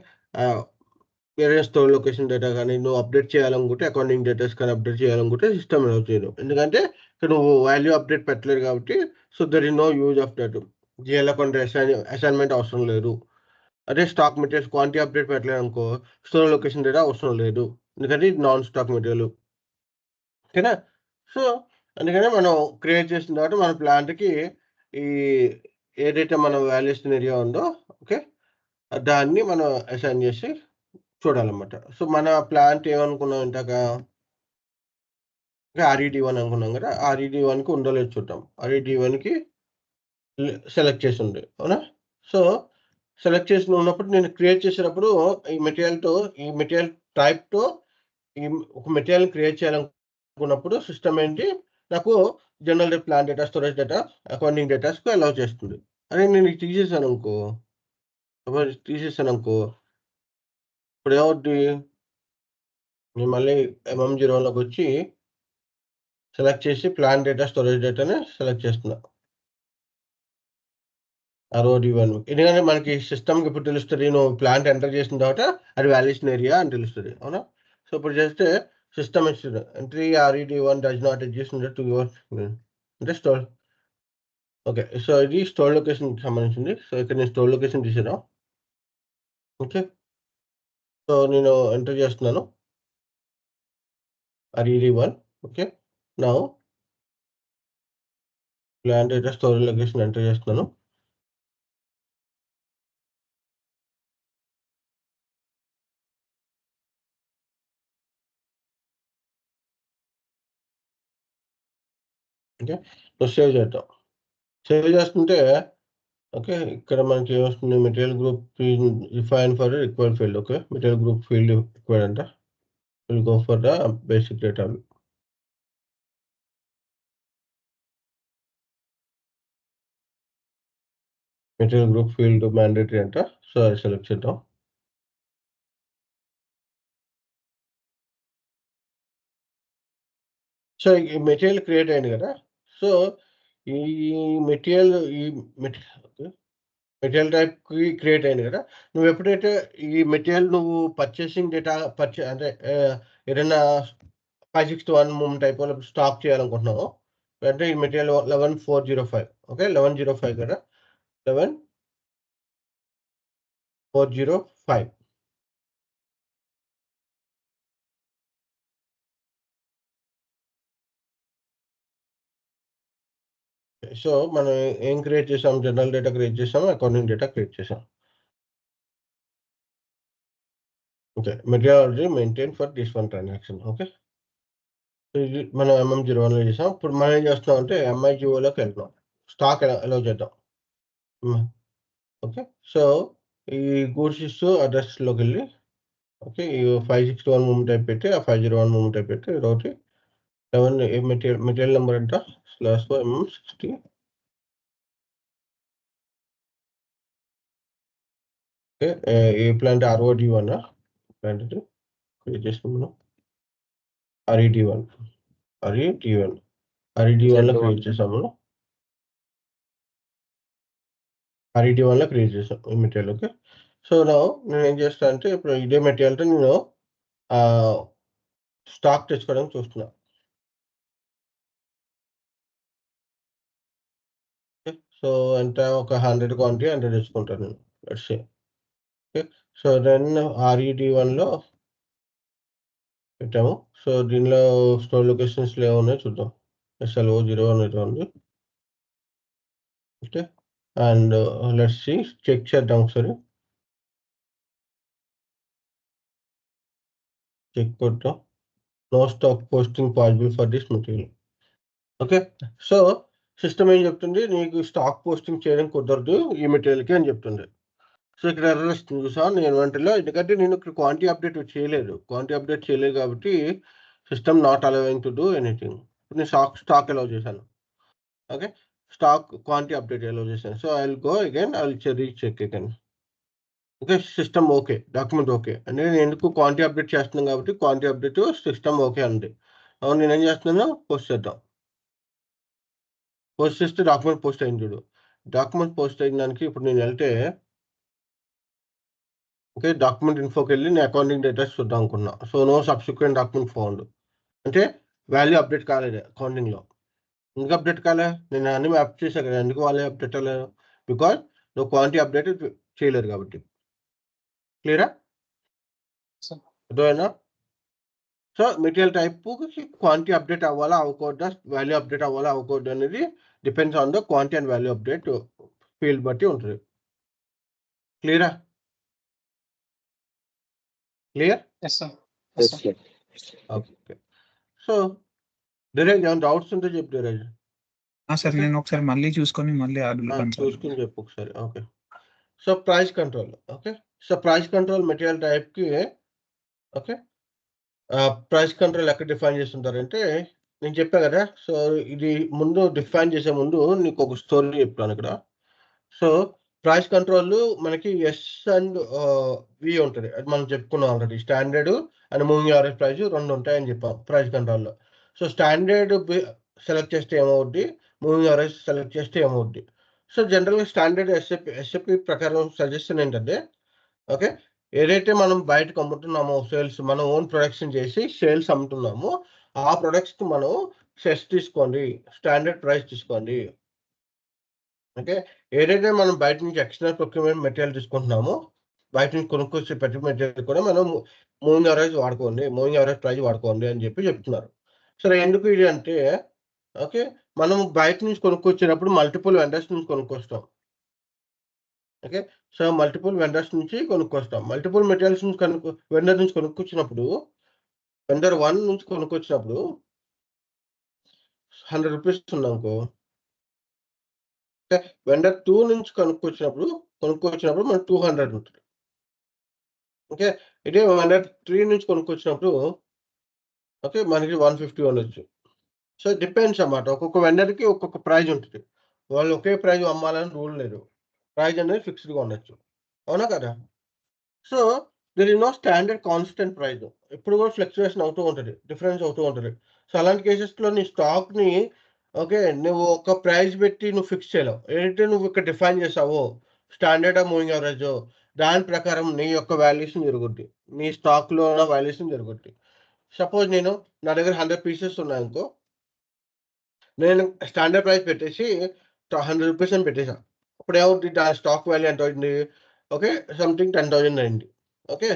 వేరే స్టోర్ లొకేషన్ డేటా కానీ నువ్వు అప్డేట్ చేయాలనుకుంటే అకౌంటింగ్ డేటాస్ కానీ అప్డేట్ చేయాలనుకుంటే సిస్టమ్ అలౌ చేయను. ఎందుకంటే ఇక్కడ నువ్వు వాల్యూ అప్డేట్ పెట్టలేరు కాబట్టి so there is no use of that. GL account assignment అవసరం లేదు. అదే స్టాక్ మెటీరియల్స్ క్వాంటిటీ అప్డేట్ పెట్టలేదు అనుకో స్టోర్ లొకేషన్ డేటా అవసరం లేదు ఎందుకంటే ఇది నాన్ స్టాక్ మెటీరియల్. ఓకేనా? సో అందుకనే మనం క్రియేట్ చేసిన తర్వాత మన ప్లాంట్కి ఈ ఏదైతే మన వాల్యుయేషన్ ఏరియా ఉందో ఓకే దాన్ని మనం అసైన్ చేసి చూడాలన్నమాట. సో మన ప్లాంట్ ఏమనుకున్నాం ఇందాక RED1 అనుకున్నాం కదా, RED1కి ఉందో లేదో చూద్దాం. RED1కి సెలెక్ట్ చేసి ఉంది అవునా? సో సెలెక్ట్ చేసి ఉన్నప్పుడు నేను క్రియేట్ చేసేటప్పుడు ఈ మెటీరియల్ టైప్తో ఈ ఒక మెటీరియల్ క్రియేట్ చేయాలనుకున్నప్పుడు సిస్టమ్ ఏంటి నాకు general plan data storage data accounting డేటాస్కి అలౌ చేస్తుంది. అదే నేను తీసేసాను అనుకో ఇప్పుడు ఏమవుద్ది నేను మళ్ళీ MM01లోకి వచ్చి సెలెక్ట్ చేసి ప్లాన్ డేటా స్టోరేజ్ డేటాని సెలెక్ట్ చేస్తున్నా ROD1. ఎందుకంటే మనకి సిస్టమ్కి ఇప్పుడు తెలుస్తుంది నువ్వు ప్లాంట్ ఎంటర్ చేసిన తర్వాత అది వాల్యుయేషన్ ఏరియా అని తెలుస్తుంది అవునా? సో ఇప్పుడు చేస్తే సిస్టమ్ ఇస్తుంది entry RED1 does not exist to your అంటే స్టోర్. ఓకే సో ఇది స్టోర్ లొకేషన్కి సంబంధించింది. సో ఇక్కడ నేను స్టోర్ లొకేషన్ తీసాను. ఓకే సో నేను ఎంటర్ చేస్తున్నాను RED1. ఓకే నా plan data storage location enter చేస్తున్నాను. ఓకే సో సేవ్ చేద్దాం. సేవ్ చేస్తుంటే ఓకే ఇక్కడ మనకి ఏమొస్తుంది material group refine for required field. Okay material group field required అంట will go for the basic data. Material group field mandatory అంట so అది select చేద్దాం. సో ఈ మెటీరియల్ క్రియేట్ అయింది కదా, సో ఈ మెటీరియల్ మెటీరియల్ టైప్కి క్రియేట్ అయింది కదా, నువ్వు ఎప్పుడైతే ఈ మెటీరియల్ నువ్వు పర్చేసింగ్ డేటా అంటే ఏదైనా 561 టైప్ స్టాక్ చేయాలనుకుంటున్నావు అంటే ఈ మెటీరియల్ 11405 ఓకే 1105 కదా 11405. సో మనం ఏం క్రియేట్ చేసాం జనరల్ డేటా క్రియేట్ చేసాం అకౌంటింగ్ డేటా క్రియేట్ చేసాం. Okay material maintain for this one transaction. Okay ఇది మనం MM01లో చేసాం. ఇప్పుడు మనం ఏం చేస్తున్నాం అంటే MIGOలోకి వెళ్తున్నాం స్టాక్ ఎలా చేద్దాం. ఓకే సో ఈ గూడ్స్ ఇష్యూ అడ్రస్లోకి వెళ్ళి ఓకే ఈ 561 టైప్ పెట్టి ఆ 501 టైప్ పెట్టి ఒకటి 11 మెటీరియల్ నెంబర్ ఎంత /MM60. ఓకే ఏ ప్లాంట్ ROD1 ప్లాంట్ క్రియేట్ చేసుకున్నాం RED1 RED1లో క్రియేట్ చేసాము. RED1లో క్రియేట్ చేసాం ఈ మెటీరియల్. ఓకే సో నేను ఏం చేస్తాను అంటే ఇప్పుడు ఇదే మెటీరియల్తో నేను స్టాక్ తెచ్చుకోవడానికి చూస్తున్నా. సో ఎంత ఒక 100 క్వాంటిటీ 100 తెచ్చుకుంటాను నేను. ఓకే సో దెన్ RED1లో పెట్టాము. సో దీనిలో స్టోర్ లొకేషన్స్‌లో ఏమున్నాయో చూద్దాం. SLO01 అయితే ఉంది. Okay. And let's see check చేద్దాం ఒకసారి. చెక్ కొడతాం. No stock posting possible for this material. Okay. So system ఏం చెప్తుంది? నీకు స్టాక్ పోస్టింగ్ చేయడం కుదరదు ఈ మెటీరియల్‌కి అని చెప్తుంది. సో ఇక్కడ ఎర్రర్ వస్తుంది చూసావా నీ ఇన్వెంటరీలో. ఎందుకంటే నేను ఇక్కడ క్వాంటిటీ అప్డేట్ చేయలేదు. క్వాంటిటీ అప్డేట్ చేయలేదు కాబట్టి system not allowing to do anything. ఇప్పుడు నేను స్టాక్ అలౌ చేశాను. Okay. Stock quantity update allow చేశాను. So I will go again I will recheck again. Okay. System okay. Document okay. అంటే నేను ఎందుకు క్వాంటిటీ అప్డేట్ చేస్తున్నాను కాబట్టి క్వాంటిటీ అప్డేట్ సిస్టమ్ ఓకే అంది. అవును నేనేం చేస్తున్నాను? పోస్ట్ చేద్దాం. పోస్ట్ చేస్తే డాక్యుమెంట్ పోస్ట్ అయింది చూడు. డాక్యుమెంట్ పోస్ట్ అయిన దానికి ఇప్పుడు నేను వెళ్తే ఓకే. డాక్యుమెంట్ ఇన్ఫోకెళ్ళి నేను అకౌంటింగ్ డేటాస్ చూద్దాం అనుకున్నా. So no subsequent document found. అంటే వాల్యూ అప్డేట్ కాలేదు అకౌంటింగ్‌లో. ఎందుకు అప్డేట్ కాలే? నేను అన్ని మ్యాప్ చేశా కదా! ఎందుకు వాళ్ళే అప్డేట్ అవ్వలేదు? బికాజ్ నువ్వు క్వాంటిటీ అప్డేట్ చేయలేదు కాబట్టి. క్లియరా?
సార్.
అర్థమైందా? సో మెటీరియల్ టైప్‌కి క్వాంటిటీ అప్డేట్ అవ్వాలా? అవ్వకూడదా? వాల్యూ అప్డేట్ అవ్వాలా? అవ్వకూడదా? అనేది depends on the quantity and value update field బట్టి ఉంటది. క్లియరా? Clear?
Yes sir. Yes sir.
Okay. So Dheeraj ఏమైనా డౌట్స్ ఉంటే చెప్పు ధీరజ్.
Sir
okay.
నేను ఒకసారి మళ్ళీ చూసుకొని మళ్ళీ
చూసుకొని చెప్పు ఒకసారి. Okay. So price control. Okay. So price control material టైప్‌కి ఓకే. ప్రైస్ కంట్రోల్ ఎక్కడ డిఫైన్ చేస్తుంటారంటే నేను చెప్పా కదా! సో ఇది ముందు డిఫైన్ చేసే ముందు నీకు ఒక స్టోరీ చెప్తాను ఇక్కడ. సో ప్రైస్ కంట్రోల్ మనకి ఎస్ అండ్ వి ఉంటది. అది మనం చెప్పుకున్నాం already. Standard and moving average price 2 ఉంటాయని చెప్పాం ప్రైస్ కంట్రోల్‌లో. సో స్టాండర్డ్ సెలెక్ట్ చేస్తే ఏమవుద్ది? మూవింగ్ యావరేజ్ సెలెక్ట్ చేస్తే ఏమవుద్ది? సో జనరల్‌గా స్టాండర్డ్ ఎస్ఎపి ప్రకారం సజెషన్ ఏంటంటే ఓకే. ఏదైతే మనం బయటకు అమ్ముతున్నామో సేల్స్ మన ఓన్ ప్రొడక్షన్ చేసి సేల్స్ అమ్ముతున్నామో ఆ ప్రొడక్ట్స్‌కి మనం సెస్ తీసుకోండి. స్టాండర్డ్ ప్రైస్ తీసుకోండి. ఓకే. ఏదైతే మనం బయట నుంచి ఎక్స్టర్నల్ ప్రొక్యూర్‌మెంట్ మెటీరియల్ తీసుకుంటున్నామో, బయట నుంచి కొనుక్కొచ్చే ప్రతి మెటీరియల్ కూడా మనం మూవింగ్ యావరేజ్ వాడుకోండి. మూవింగ్ యావరేజ్ ప్రైస్ వాడుకోండి అని చెప్తున్నారు. సరే ఎందుకు ఇది అంటే ఓకే. మనం బయట నుంచి కొనుక్కొచ్చేటప్పుడు మల్టిపుల్ వెండర్స్ నుంచి కొనుక్కొస్తాం. ఓకే. సో మల్టిపుల్ వెండర్స్ నుంచి కొనుక్కొస్తాం. మల్టిపుల్ మెటీరియల్స్ నుంచి వెండర్ నుంచి కొనుక్కొచ్చినప్పుడు వెండర్ 1 నుంచి కొనుక్కొచ్చినప్పుడు ₹100 ఉందనుకో. ఓకే. వెండర్ 2 నుంచి కొనుక్కొచ్చినప్పుడు మనకు 200 ఉంటది. ఓకే. ఇదే వెండర్ 3 నుంచి కొనుక్కొచ్చినప్పుడు ఓకే. మనకి 150 ఉండొచ్చు. సో డిపెండ్స్ అన్నమాట. ఒక్కొక్క వెండర్‌కి ఒక్కొక్క ప్రైస్ ఉంటది. వాళ్ళు ఒకే ప్రైస్ అమ్మాలని రూల్ లేదు. ప్రైస్ అనేది ఫిక్స్డ్‌గా ఉండొచ్చు. అవునా కదా? So there is no standard constant price. ఎప్పుడు కూడా ఫ్లక్చుయేషన్ అవుతూ ఉంటది. డిఫరెన్స్ అవుతూ ఉంటది. సో అలాంటి కేసెస్‌లో నీ స్టాక్‌ని ఓకే. నువ్వు ఒక ప్రైస్ పెట్టి నువ్వు ఫిక్స్ చేయలేవు. ఏదైతే నువ్వు ఇక్కడ డిఫైన్ చేసావో స్టాండర్డా మూవింగ్ యావరేజో దాని ప్రకారం నీ యొక్క వాల్యుయేషన్ జరుగుద్ది. నీ స్టాక్‌లో ఉన్న వాల్యుయేషన్ జరుగుద్ది. సపోజ్ నా దగ్గర 100 పీసెస్ ఉన్నాయనుకో. నేను స్టాండర్డ్ ప్రైస్ పెట్టేసి ₹100 అని పెట్టేసా. అప్పుడు ఏమవుద్ది దాని స్టాక్ వాల్యూ ఎంత అవుతుంది? ఓకే. సంథింగ్ 10,000 అయింది. ఓకే.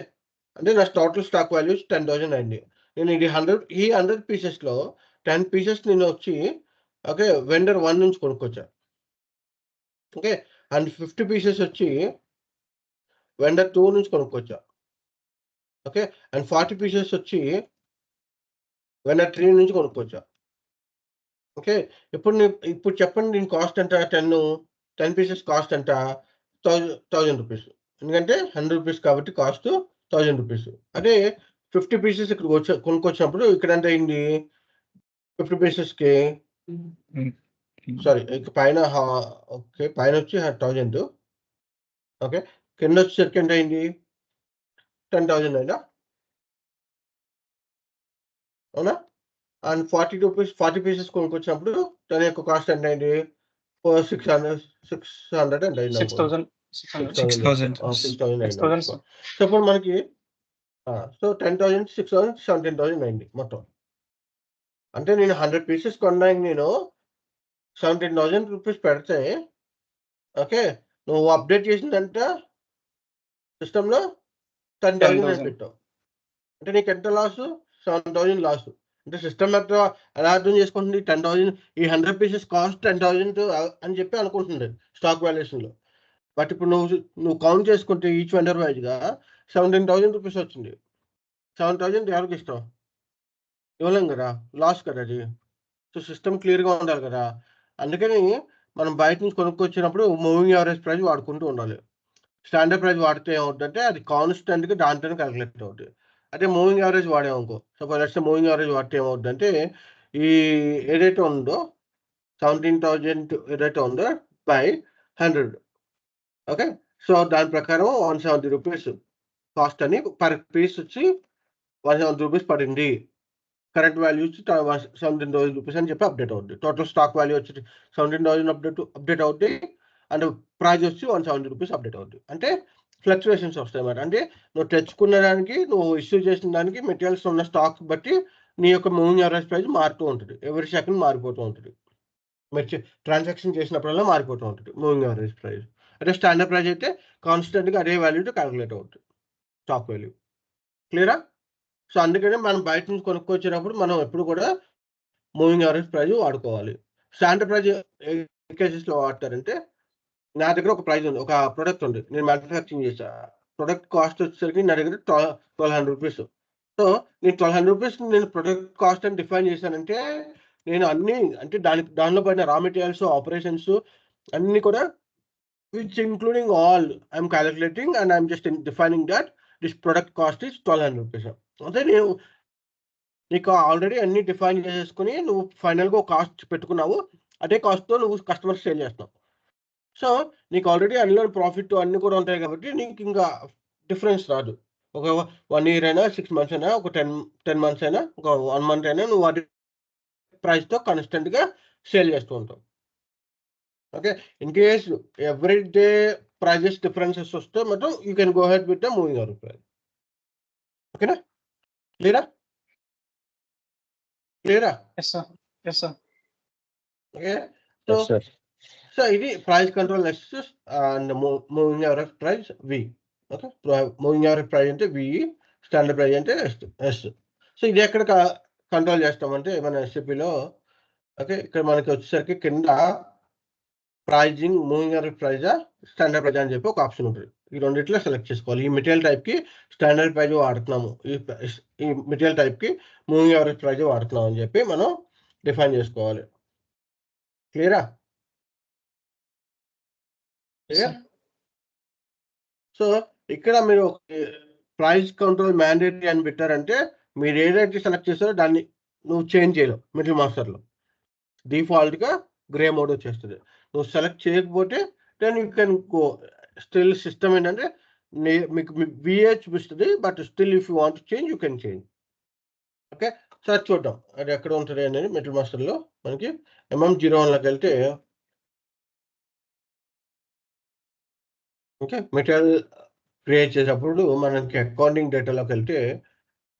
అంటే నా టోటల్ స్టాక్ వాల్యూస్ 10,000 అయింది. నేను ఇది 100 పీసెస్‌లో 10 పీసెస్ నేనొచ్చి ఓకే. వెండర్ 1 నుంచి కొనుక్కొచ్చా. ఓకే. అండ్ 50 పీసెస్ వచ్చి వెండర్ 2 నుంచి కొనుక్కొచ్చా. ఓకే. అండ్ 40 పీసెస్ వచ్చి వెండర్ 3 నుంచి కొనుక్కొచ్చా. ఓకే. ఇప్పుడు చెప్పండి దీని కాస్ట్ ఎంత? 10 పీసెస్ కాస్ట్ ఎంత? ₹1000. ఎందుకంటే ₹100 కాబట్టి కాస్ట్ ₹1000. అదే 50 పీసెస్ ఇక్కడికి కొనుక్కొచ్చినప్పుడు ఇక్కడ ఎంత అయింది? 50 పీసెస్‌కి సారీ ఇక పైన ఓకే. పైనొచ్చి 1000 ఓకే. కిందొచ్చేసరికి ఎంత అయింది? 10,000 అయిందా? అవునా? అండ్ ₹40 పీసెస్ కొనుక్కొచ్చినప్పుడు దాని యొక్క కాస్ట్ ఎంత అయింది? 600 ఎంత అయిందనుకోండి.
6,000.
6,000.
6,000 అయింది.
6,000 సార్.
సో ఇప్పుడు మనకి సో 10,000, 6,000, 17,000 అయింది మొత్తం. అంటే నేను 100 పీసెస్ కొనడానికి నేను ₹17,000 పెడితే ఓకే. నువ్వు అప్డేట్ చేసిందంట సిస్టమ్‌లో 10,000 అని
10,000.
పెట్టావు. అంటే నీకెంత లాసు? 7,000 లాస్. అంటే సిస్టమ్ ఎలా అర్థం చేసుకుంటుంది, 10,000 ఈ 100 పీసెస్ కాస్ట్ 10,000 అని చెప్పి అనుకుంటుంది స్టాక్ వాల్యుయేషన్లో. బట్ ఇప్పుడు నువ్వు కౌంట్ చేసుకుంటే ఈచ్ వెండర్ వైజ్గా 17,000 రూపీస్ వచ్చింది. 7,000 ఎవరికి ఇష్టం? ఇవ్వలేం కదా, లాస్ కదా అది. సో సిస్టమ్ క్లియర్గా ఉండాలి కదా. అందుకని మనం బయట నుంచి కొనుక్కొచ్చినప్పుడు మూవింగ్ యావరేజ్ ప్రైస్ వాడుకుంటూ ఉండాలి. స్టాండర్డ్ ప్రైస్ వాడితే ఏమవుతుందంటే అది కాన్స్టెంట్గా దాంట్లోనే క్యాలిక్యులేట్ అవుతుంది. అదే మూవింగ్ యావరేజ్ వాడామనుకో, సపోజ్ లెట్స్ మూవింగ్ యావరేజ్ వాడితే ఏమవుతుందంటే ఈ ఏదైతే ఉందో 17,000 ఏదైతే ఉందో బై 100, ఓకే. సో దాని ప్రకారం 170 రూపీస్ కాస్ట్ అని పర్ పీస్ వచ్చి 170 రూపీస్ పడింది. కరెంట్ వాల్యూ వచ్చి 17,000 రూపీస్ అని చెప్పి అప్డేట్ అవుతుంది. టోటల్ స్టాక్ వాల్యూ వచ్చి 17,000 అప్డేట్ అవుతుంది. అండ్ ప్రైస్ వచ్చి 170 రూపీస్ అప్డేట్ అవుతుంది. అంటే ఫ్లక్చువేషన్స్ వస్తాయి అన్నమాట. అంటే నువ్వు తెచ్చుకున్న దానికి, నువ్వు ఇష్యూ చేసిన దానికి, మెటీరియల్స్ ఉన్న స్టాక్ బట్టి నీ యొక్క మూవింగ్ యావరేజ్ ప్రైస్ మారుతూ ఉంటుంది. ఎవ్రీ సెకండ్ మారిపోతూ ఉంటుంది. ట్రాన్సాక్షన్ చేసినప్పుడల్లా మారిపోతూ ఉంటుంది మూవింగ్ యావరేజ్ ప్రైస్. అదే స్టాండర్డ్ ప్రైస్ అయితే కాన్స్టెంట్గా అదే వాల్యూతో క్యాలిక్యులేట్ అవుతుంది స్టాక్ వాల్యూ. క్లియరా? సో అందుకనే మనం బయట నుంచి కొనుక్కొచ్చినప్పుడు మనం ఎప్పుడు కూడా మూవింగ్ యావరేజ్ ప్రైస్ వాడుకోవాలి. స్టాండర్డ్ ప్రైస్ ఏ కేసెస్లో వాడతారంటే, నా దగ్గర ఒక ప్రైస్ ఉంది, ఒక ప్రొడక్ట్ ఉంది, నేను మ్యానుఫ్యాక్చరింగ్ చేసా. ప్రొడక్ట్ కాస్ట్ వచ్చేసరికి నా దగ్గర 1,200 రూపీస్. సో నేను 1,200 రూపీస్ నేను ప్రొడక్ట్ కాస్ట్ అని డిఫైన్ చేశానంటే, నేను అన్ని అంటే దానిలో పడిన రా మెటీరియల్స్, ఆపరేషన్స్ అన్ని కూడా which including all I'm calculating and I'm just defining that this product cost is 1,200 rupees. అంటే నేను నీకు ఆల్రెడీ అన్ని డిఫైన్ చేసుకుని నువ్వు ఫైనల్గా ఒక కాస్ట్ పెట్టుకున్నావు. అదే కాస్ట్తో నువ్వు కస్టమర్స్ సేల్ చేస్తున్నావు. సో నీకు ఆల్రెడీ అందులో ప్రాఫిట్ అన్ని కూడా ఉంటాయి కాబట్టి నీకు ఇంకా డిఫరెన్స్ రాదు. ఒక 1 year అయినా, 6 months అయినా, ఒక 10 months అయినా, ఒక 1 month అయినా నువ్వు వాటి ప్రైస్తో కాన్స్టెంట్గా సేల్ చేస్తూ ఉంటావు. Okay. In case every day prices differences వస్తే మాత్రం you can go ahead with the moving average price. ఓకేనా? క్లియరా? క్లియరా?
Yes sir. Yes sir.
Okay.
Yes sir.
So ఇది price control S and moving average price V. Okay. Moving average price అంటే V, standard price అంటే S. So ఇది ఎక్కడ control చేస్తామంటే మన ఎస్ఏపిలో, ఓకే, ఇక్కడ మనకి వచ్చేసరికి కింద ప్రైజింగ్, మూవింగ్ యావరేజ్ ప్రైజా, స్టాండర్డ్ ప్రైజ్ అని చెప్పి ఒక ఆప్షన్ ఉంటుంది. ఈ రెండిట్లో సెలెక్ట్ చేసుకోవాలి. ఈ మెటీరియల్ టైప్కి స్టాండర్డ్ ప్రైజ్ వాడుతున్నాము, ఈ మెటీరియల్ టైప్కి మూవింగ్ యావరేజ్ ప్రైజ్ వాడుతున్నాం అని చెప్పి మనం డిఫైన్ చేసుకోవాలి. క్లియరా? క్లియర్? సో ఇక్కడ మీరు ప్రైస్ కంట్రోల్ మ్యాండేటరీ అని పెట్టారంటే మీరు ఏదైతే సెలెక్ట్ చేస్తారో దాన్ని నువ్వు చేంజ్ చేయలేవు. మిడిల్ మాస్టర్లో డిఫాల్ట్గా గ్రే మోడ్ వచ్చేస్తుంది. నువ్వు సెలెక్ట్ చేయకపోతే then you can go. Still system ఏంటంటే మీకు విఏ చూపిస్తుంది, but still if you want change you can change. Okay. Sir చూద్దాం అది ఎక్కడ ఉంటుంది అనేది. మిడిల్ మాస్టర్లో మనకి MM01లోకి వెళ్తే, ఓకే, మెటీరియల్ క్రియేట్ చేసేటప్పుడు మనకి అకౌంటింగ్ డేటాలోకి వెళ్తే,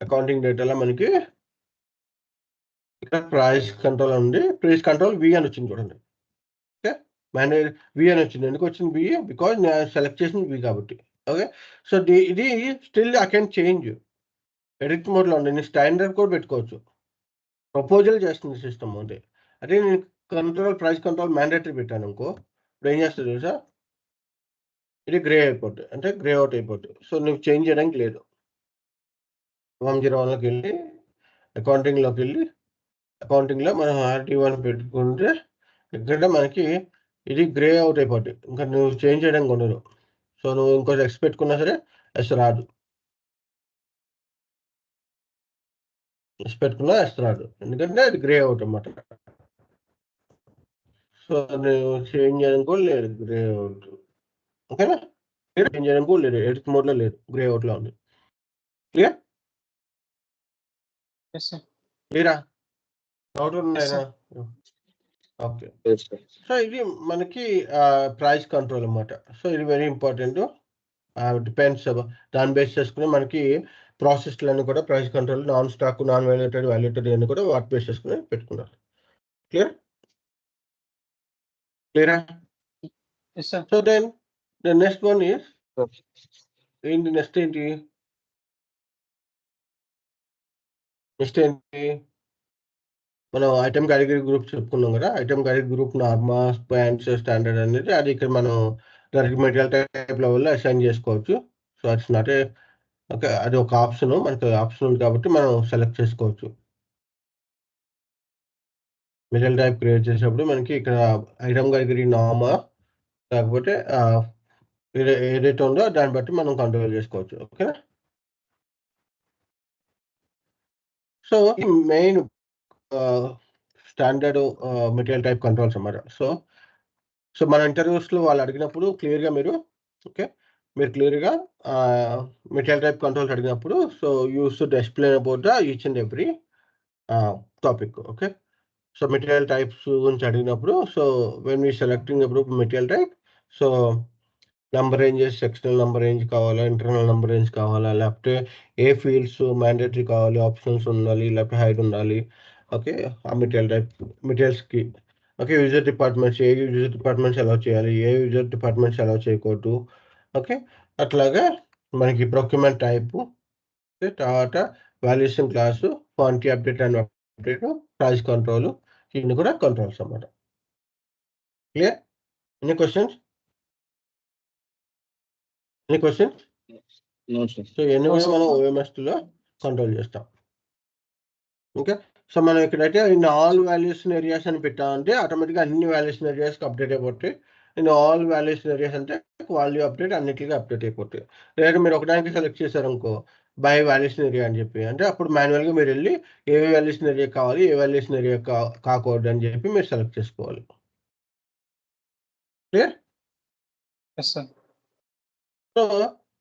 అకౌంటింగ్ డేటాలో మనకి ఇక్కడ ప్రైస్ కంట్రోల్ ఉంది. ప్రైస్ కంట్రోల్ వి అని వచ్చింది చూడండి. ఓకే. మేనేజ్ వి అని వచ్చింది. ఎందుకు వచ్చింది వి? బికాజ్ నేను సెలెక్ట్ చేసింది వి కాబట్టి. ఓకే. సో ఇది still I can change. Edit మోడ్లో ఉంది. నేను స్టాండర్డ్ కూడా పెట్టుకోవచ్చు. ప్రపోజల్ చేస్తుంది సిస్టమ్ అంటే. అదే నేను ప్రైస్ కంట్రోల్ మ్యాండేటరీ పెట్టాను అనుకో, ఇప్పుడు ఏం చేస్తుంది తెలుసా, ఇది గ్రే అయిపోతుంది, అంటే గ్రే అవుట్ అయిపోతుంది. సో నువ్వు చేంజ్ చేయడానికి లేదు. 101లోకి వెళ్ళి అకౌంటింగ్లోకి వెళ్ళి, అకౌంటింగ్లో మనం RD1 పెట్టుకుంటే ఇక్కడ మనకి ఇది గ్రే అవుట్ అయిపోద్ది. ఇంకా నువ్వు చేంజ్ చేయడానికి ఉండదు. సో నువ్వు ఇంకోటి ఎక్స్ పెట్టుకున్నా సరే ఎస్ రాదు. ఎస్ పెట్టుకున్నా ఎస్ రాదు, ఎందుకంటే అది గ్రే అవుట్ అన్నమాట. సో నువ్వు చేంజ్ చేయడానికి కూడా లేదు, గ్రే అవుట్. ఓకేనా? చేంజ్ చేయడానికి కూడా లేదు, ఎడిట్ మోడ్లో లేదు, గ్రే అవుట్లో ఉంది. క్లియర్?
Yes sir.
క్లియరా? డౌట్ ఉన్నాయినా? ఓకే. సో ఇది మనకి ప్రైస్ కంట్రోల్ అన్నమాట. సో ఇది వెరీ ఇంపార్టెంట్. డిపెండ్స్ దాన్ని బేస్ చేసుకుని మనకి ప్రాసెస్లన్నీ కూడా price control, non stock, non valuated, valuated అన్ని కూడా వాటి బేస్ చేసుకుని పెట్టుకున్నారు. క్లియర్? క్లియరా?
Yes sir.
So then the next one is ఏంటి? నెక్స్ట్ ఏంటి? నెక్స్ట్ ఏంటి, మనం ఐటమ్ కేటగిరీ గ్రూప్ చెప్పుకున్నాం కదా. ఐటమ్ కేటగిరీ గ్రూప్ నార్మా, స్పాన్స్, స్టాండర్డ్ అనేది అది ఇక్కడ మనం డైరెక్ట్ మెటీరియల్ టైప్ లెవెల్లో అసైన్ చేసుకోవచ్చు. సో అట్స్ నాట్ ఏ ఓకే, అది ఒక ఆప్షన్, మనకి ఆప్షన్ ఉంది కాబట్టి మనం సెలెక్ట్ చేసుకోవచ్చు. మెటీరియల్ టైప్ క్రియేట్ చేసేటప్పుడు మనకి ఇక్కడ ఐటమ్ కేటగిరీ నామా లేకపోతే ఏదైతే ఉందో దాన్ని బట్టి మనం కంట్రోల్ చేసుకోవచ్చు. ఓకేనా. So main standard material type controls అన్నమాట. సో మన ఇంటర్వ్యూస్లో వాళ్ళు అడిగినప్పుడు క్లియర్గా మీరు ఓకే, మీరు క్లియర్గా మెటీరియల్ టైప్ కంట్రోల్స్ అడిగినప్పుడు so you should explain about the each and every topic. Okay, so material types గురించి అడిగినప్పుడు so when we selecting about material type, so number ranges, external number range కావాలా, internal number range కావాలా, లేకపోతే ఏ fields mandatory కావాలి, options ఉండాలి, లేకపోతే hide ఉండాలి. Okay, ఆ మెటీరియల్ టైప్ మెటీరియల్స్కి ఓకే, యూజర్ డిపార్ట్మెంట్స్, ఏ యూజర్ డిపార్ట్మెంట్స్ అలౌ చేయాలి, ఏ యూజర్ డిపార్ట్మెంట్స్ అలౌ చేయకూడదు. ఓకే, అట్లాగా మనకి ప్రొక్యూమెంట్ టైపు, తర్వాత valuation class, quantity update and update, price control, ఇవన్నీ కూడా కంట్రోల్స్ అన్నమాట. Clear? Any questions? Any questions? So ఇవన్నీ
No,
కూడా
sir.
మనం ఓఎంఎస్లో కంట్రోల్ చేస్తాం. ఓకే, సో మనం ఇక్కడైతే ఇన్ ఆల్ వాల్యుయేషన్ ఏరియాస్ అని పెట్టామంటే ఆటోమేటిక్గా అన్ని వాల్యుయేషన్ ఏరియాస్కి అప్డేట్ అయిపోతాయి. ఇన్ ఆల్ వాల్యుయేషన్ ఏరియాస్ అంటే వాల్యూ అప్డేట్ అన్నిటికీ అప్డేట్ అయిపోతాయి. లేదా మీరు ఒకదానికి సెలెక్ట్ చేశారనుకో బై వాల్యుయేషన్ ఏరియా అని చెప్పి, అంటే అప్పుడు మాన్యువల్గా మీరు వెళ్ళి ఏ వాల్యుయేషన్ ఏరియా కావాలి, ఏ వాల్యుయేషన్ ఏరియా కాకూడదు అని చెప్పి మీరు సెలెక్ట్ చేసుకోవాలి. క్లియర్?
Yes, sir.
సో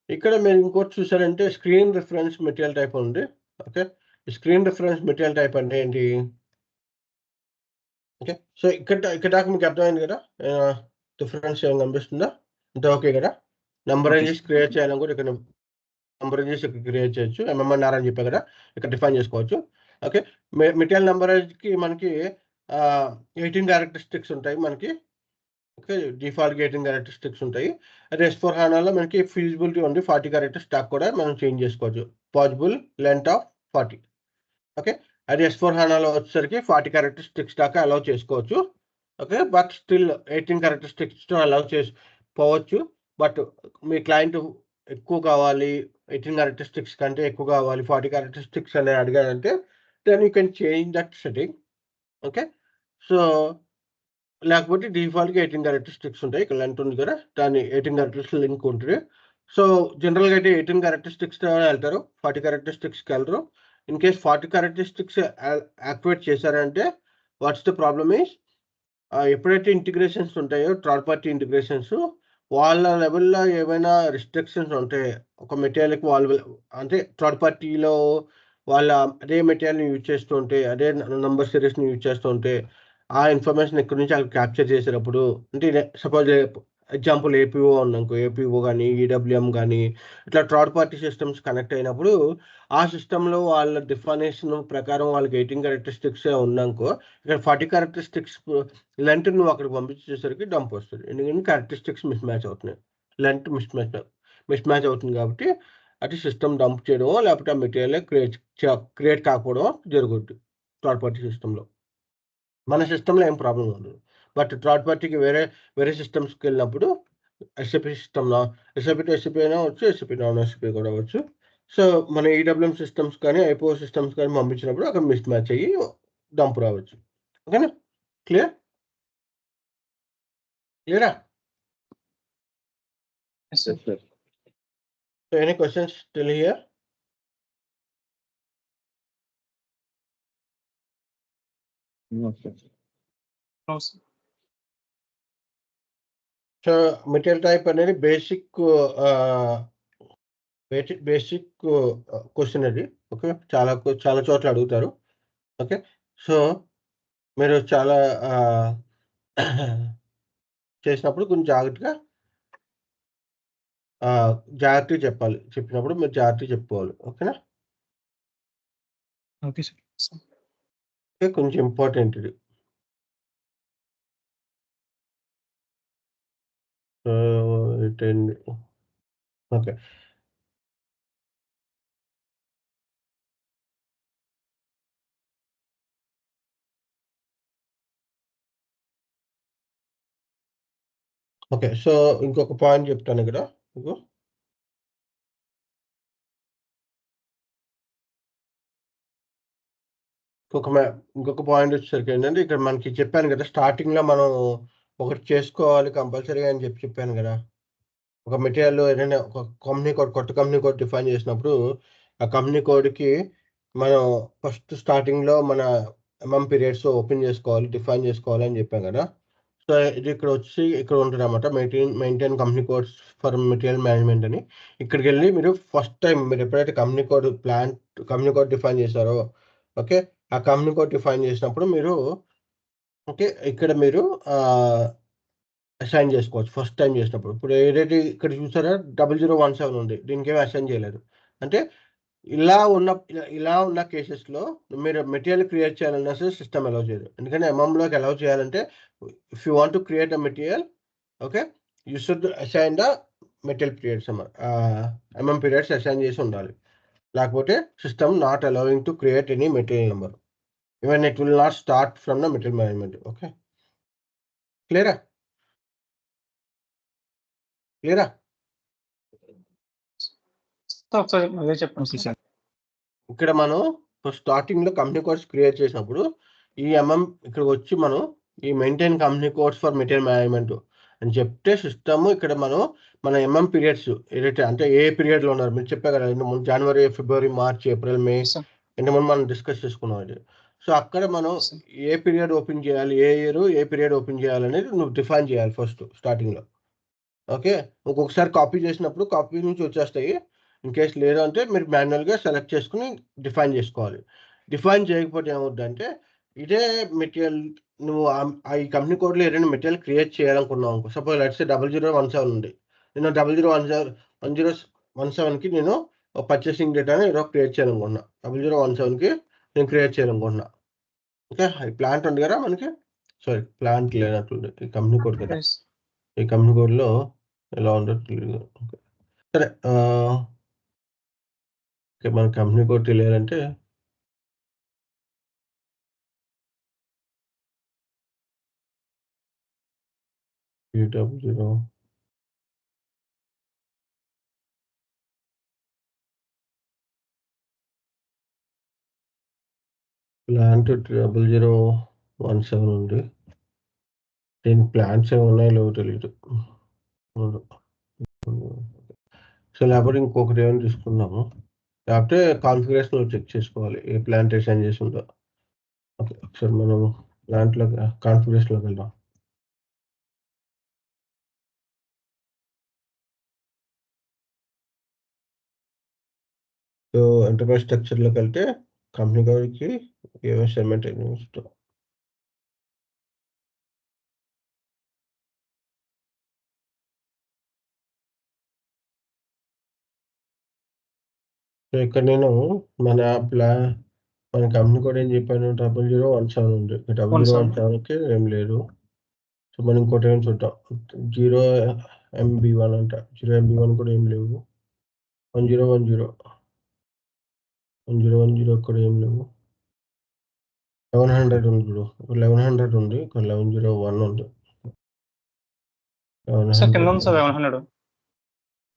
ఇక్కడ మీరు ఇంకోటి చూసారంటే స్క్రీన్ రిఫరెన్స్ మెటీరియల్ టైప్ ఉంది. Okay, screen reference material type అంటే ఏంటి? ఓకే, సో ఇక్కడ దాకా మీకు అర్థమైంది కదా, డిఫరెన్స్ ఏమైనా కనిపిస్తుందా? అంటే ఓకే కదా. నంబర్ రేంజెస్ క్రియేట్ చేయాలని కూడా ఇక్కడ నంబర్ రేంజెస్ ఇక్కడ క్రియేట్ చేయొచ్చు. ఎంఎంఎన్ఆర్ అని చెప్పా కదా, ఇక్కడ డిఫైన్ చేసుకోవచ్చు. ఓకే, మెటీరియల్ నంబర్ రేంజ్కి మనకి 18 క్యారెక్టరిస్టిక్స్ ఉంటాయి మనకి. ఓకే, డిఫాల్ట్ 18 క్యారెక్టరిస్టిక్స్ ఉంటాయి. అదే S4 HANAలో మనకి ఫీజిబిలిటీ ఉంది 40 క్యారెక్టర్స్ స్టాక్ కూడా మనం చేంజ్ చేసుకోవచ్చు. Possible length of 40. ఓకే, అది S4 HANAలో వచ్చేసరికి 40 క్యారెక్టరిస్టిక్స్ దాకా అలౌ చేసుకోవచ్చు. ఓకే, బట్ స్టిల్ 18 క్యారెక్టరిస్టిక్స్తో అలౌ పోవచ్చు. బట్ మీ క్లయింట్ ఎక్కువ కావాలి, 18 క్యారెక్టరిస్టిక్స్ కంటే ఎక్కువ కావాలి, 40 క్యారెక్టరిస్టిక్స్ అని అడిగారంటే then you can change that setting. Okay, so లేకపోతే డిఫాల్ట్‌గా 18 క్యారెక్టరిస్టిక్స్ ఉంటాయి. ఇక్కడ లెంత్ ఉంది కదా, దాన్ని 18 క్యారెక్టరిస్టిక్స్ లింక్ ఉంటుంది. సో జనరల్‌గా అయితే 18 క్యారెక్టరిస్టిక్స్‌తో వెళ్తారు, 40 క్యారెక్టరిస్టిక్స్‌కి వెళ్ళరు. ఇన్ కేస్ 40 క్యారెక్టరిస్టిక్స్ యాక్టివేట్ చేశారంటే వాట్స్ ద ప్రాబ్లమ్ ఈస్ ఎప్పుడైతే ఇంటిగ్రేషన్స్ ఉంటాయో థర్డ్ పార్టీ ఇంటిగ్రేషన్స్ వాళ్ళ లెవెల్‌లో ఏమైనా రిస్ట్రిక్షన్స్ ఉంటే ఒక మెటీరియల్‌కి వాళ్ళు అంటే థర్డ్ పార్టీలో వాళ్ళ అదే మెటీరియల్‌ని యూజ్ చేస్తుంటే, అదే నంబర్ సిరీస్‌ని యూజ్ చేస్తుంటే, ఆ ఇన్ఫర్మేషన్ ఇక్కడి నుంచి అక్కడ క్యాప్చర్ చేసేటప్పుడు అంటే సపోజ్ ఎగ్జాంపుల్ ఏపీఓ ఉందనుకో, ఏపీఓ గానీ, ఈడబ్ల్యూఎం గానీ ఇట్లా థర్డ్ పార్టీ సిస్టమ్స్ కనెక్ట్ అయినప్పుడు ఆ సిస్టమ్‌లో వాళ్ళ డెఫినిషన్ ప్రకారం వాళ్ళకి 18 క్యారెక్టరిస్టిక్సే ఉందనుకో, ఇక్కడ 40 క్యారెక్టరిస్టిక్స్ లెంత్ నువ్వు అక్కడికి పంపించేసరికి డంప్ వస్తది. ఎందుకంటే క్యారెక్టరిస్టిక్స్ మిస్ మ్యాచ్ అవుతున్నాయి. లెంత్ మిస్ మ్యాచ్ అవుతుంది కాబట్టి అది సిస్టమ్ డంప్ చేయడమో లేకపోతే ఆ మెటీరియల్ క్రియేట్ కాకపోవడమో జరుగుద్ది థర్డ్ పార్టీ సిస్టమ్‌లో. మన సిస్టమ్‌లో ఏం ప్రాబ్లమ్ ఉండదు. బట్ థర్డ్ పార్టీకి వేరే సిస్టమ్స్‌కి వెళ్ళినప్పుడు ఎస్ఏపీ సిస్టమ్‌లో ఎస్ఏపీ టు ఎస్ఏపీ అయినా అవ్వచ్చు, ఎస్ఏపీ నాన్ ఎస్ఏపీ కూడా అవ్వచ్చు. సో మన ఈడబ్ల్యూఎం సిస్టమ్స్ కానీ, ఐపీఓ సిస్టమ్స్ కానీ పంపించినప్పుడు అక్కడ మిస్ మ్యాచ్ అయ్యి డంప్ రావచ్చు. ఓకేనా? క్లియర్? క్లియరా?
Yes, sir.
So any questions till here?
No, sir.
So material type అనేది బేసిక్ క్వెషన్ అది. ఓకే, చాలా చోట్ల అడుగుతారు. ఓకే, సో మీరు చాలా చేసినప్పుడు కొంచెం జాగ్రత్తగా చెప్పాలి. చెప్పినప్పుడు మీరు జాగ్రత్తగా చెప్పుకోవాలి. ఓకేనా?
Okay sir.
ఓకే, కొంచెం ఇంపార్టెంట్ ఇది. So okay. ఓకే. సో, ఇంకొక పాయింట్ చెప్తాను ఇక్కడ మీకు. ఇంకొక పాయింట్ వచ్చేసరికి ఏంటంటే, ఇక్కడ మనకి చెప్పాను కదా! స్టార్టింగ్‌లో మనం ఒకటి చేసుకోవాలి కంపల్సరీగా అని చెప్పాను కదా! ఒక మెటీరియల్ ఏదైనా ఒక కంపెనీ కోడ్, కొత్త కంపెనీ కోడ్ డిఫైన్ చేసినప్పుడు, ఆ కంపెనీ కోడ్‌కి మనం ఫస్ట్ స్టార్టింగ్‌లో మన ఎంఎం పీరియడ్స్ ఓపెన్ చేసుకోవాలి, డిఫైన్ చేసుకోవాలి అని చెప్పాం కదా! సో, ఇది ఇక్కడ ఉంటదన్నమాట. Maintain company codes for material management అని. ఇక్కడికెళ్ళి మీరు ఫస్ట్ టైమ్ మీరు ఎప్పుడైతే కంపెనీ కోడ్ డిఫైన్ చేశారో, ఓకే. ఆ కంపెనీ కోడ్ డిఫైన్ చేసినప్పుడు మీరు ఓకే. ఇక్కడ మీరు అసైన్ చేసుకోవచ్చు ఫస్ట్ టైమ్ చేసినప్పుడు. ఇప్పుడు ఏదైతే ఇక్కడ చూసారా 0017 ఉంది. దీనికేమి అసైన్ చేయలేదు. అంటే ఇలా ఉన్న కేసెస్‌లో మీరు మెటీరియల్ క్రియేట్ చేయాలన్నా సరే సిస్టమ్ అలౌ చేయదు. ఎందుకంటే ఎంఎంలోకి అలౌ చేయాలంటే if you want to create a material okay. You should assign the material periods MM periods assign చేసి ఉండాలి. లేకపోతే system not allowing to create any material number. Even it will not start from the material management. Okay. క్లియరా? క్లియరా?
ఒకసారి అదే చెప్పండి
okay
sir.
Sir.
ఇక్కడ మనం స్టార్టింగ్‌లో కంపెనీ కోడ్స్ క్రియేట్ చేసినప్పుడు, ఈ ఇక్కడికొచ్చి మనం ఈ maintain company codes for material management అని చెప్తే సిస్టమ్ ఇక్కడ మన ఎంఎం పీరియడ్స్ ఏదైతే అంటే ఏ పీరియడ్‌లో ఉన్నారు మీరు చెప్పా కదా! ఇంతకుముందు జనవరి, ఫిబ్రవరి, మార్చ్, ఏప్రిల్, మే
సార్.
ఇంతకుముందు మనం డిస్కస్ చేసుకున్నాం అది. సో, అక్కడ మనం
సార్.
ఏ పీరియడ్ ఓపెన్ చేయాలి, ఏ ఇయర్ ఏ పీరియడ్ ఓపెన్ చేయాలనేది నువ్వు డిఫైన్ చేయాలి ఫస్ట్ స్టార్టింగ్‌లో. ఓకే. ఒక్కొక్కసారి కాపీ చేసినప్పుడు కాపీ నుంచి వచ్చేస్తాయి. ఇన్‌కేస్ లేదు అంటే మీరు మాన్యుయల్‌గా సెలెక్ట్ చేసుకొని డిఫైన్ చేసుకోవాలి. డిఫైన్ చేయకపోతే ఏమవుద్దంటే, ఇదే మెటీరియల్ నువ్వు ఈ కంపెనీ కోడ్‌లో ఏదైనా మెటీరియల్ క్రియేట్ చేయాలనుకున్నావనుకో, సపోజ్ లెట్స్ సే 0017 ఉంది. నేను 0017కి నేను పర్చేసింగ్ డేటాని ఏదో క్రియేట్ చేయాలనుకుంటున్నా. 0017కి నేను క్రియేట్ చేయాలనుకుంటున్నా. ఓకే. ఈ ప్లాంట్ ఉంది కదా మనకి. సారీ ప్లాంట్ లేనట్టుంది. ఈ కంపెనీ కోడ్ కదా!
యెస్.
ఈ కంపెనీ కోడ్‌లో ఎలా ఉందో తెలీదు. ఓకే. సరే. ఓకే. మన కంపెనీ కోడ్ తెలియాలంటే P00 ప్లాంట్ 0017 ఉంది. దీనికి ప్లాంట్స్ ఏమి ఉన్నాయో లేవో తెలీదు. సో, లేకపోతే ఇంకొకటి ఏమైనా తీసుకుందాము. లేకపోతే కాన్ఫిగరేషన్‌లో చెక్ చేసుకోవాలి. ఏ ప్లాంట్ అసైన్ చేసి ఉందో. ఓకే. ఒకసారి మనం కాన్ఫిగరేషన్‌లోకి వెళ్దాం. సో, ఎంటర్‌ప్రైజ్ స్ట్రక్చర్‌లోకి వెళ్తే కంపెనీ కోడ్‌కి ఏం అసైన్‌మెంట్ అయినాయో చూస్తాం. సో, ఇక్కడ నేను మన మన కంపెనీ కోడ్ ఏం చెప్పాను 0017 ఉంది. 0017కి ఏం లేదు. సో, మనం ఇంకోటి ఏమైనా చూద్దాం. 0 MB1 అంట. 0 MB1 కూడా ఏం లేవు. 1010 1010 కూడా ఏం లేవు. 1100 ఉంది చూడు. 1100 ఉంది. ఇక్కడ 1101 ఉంది.
సార్ కింద ఉంది
1100
సార్ 1100.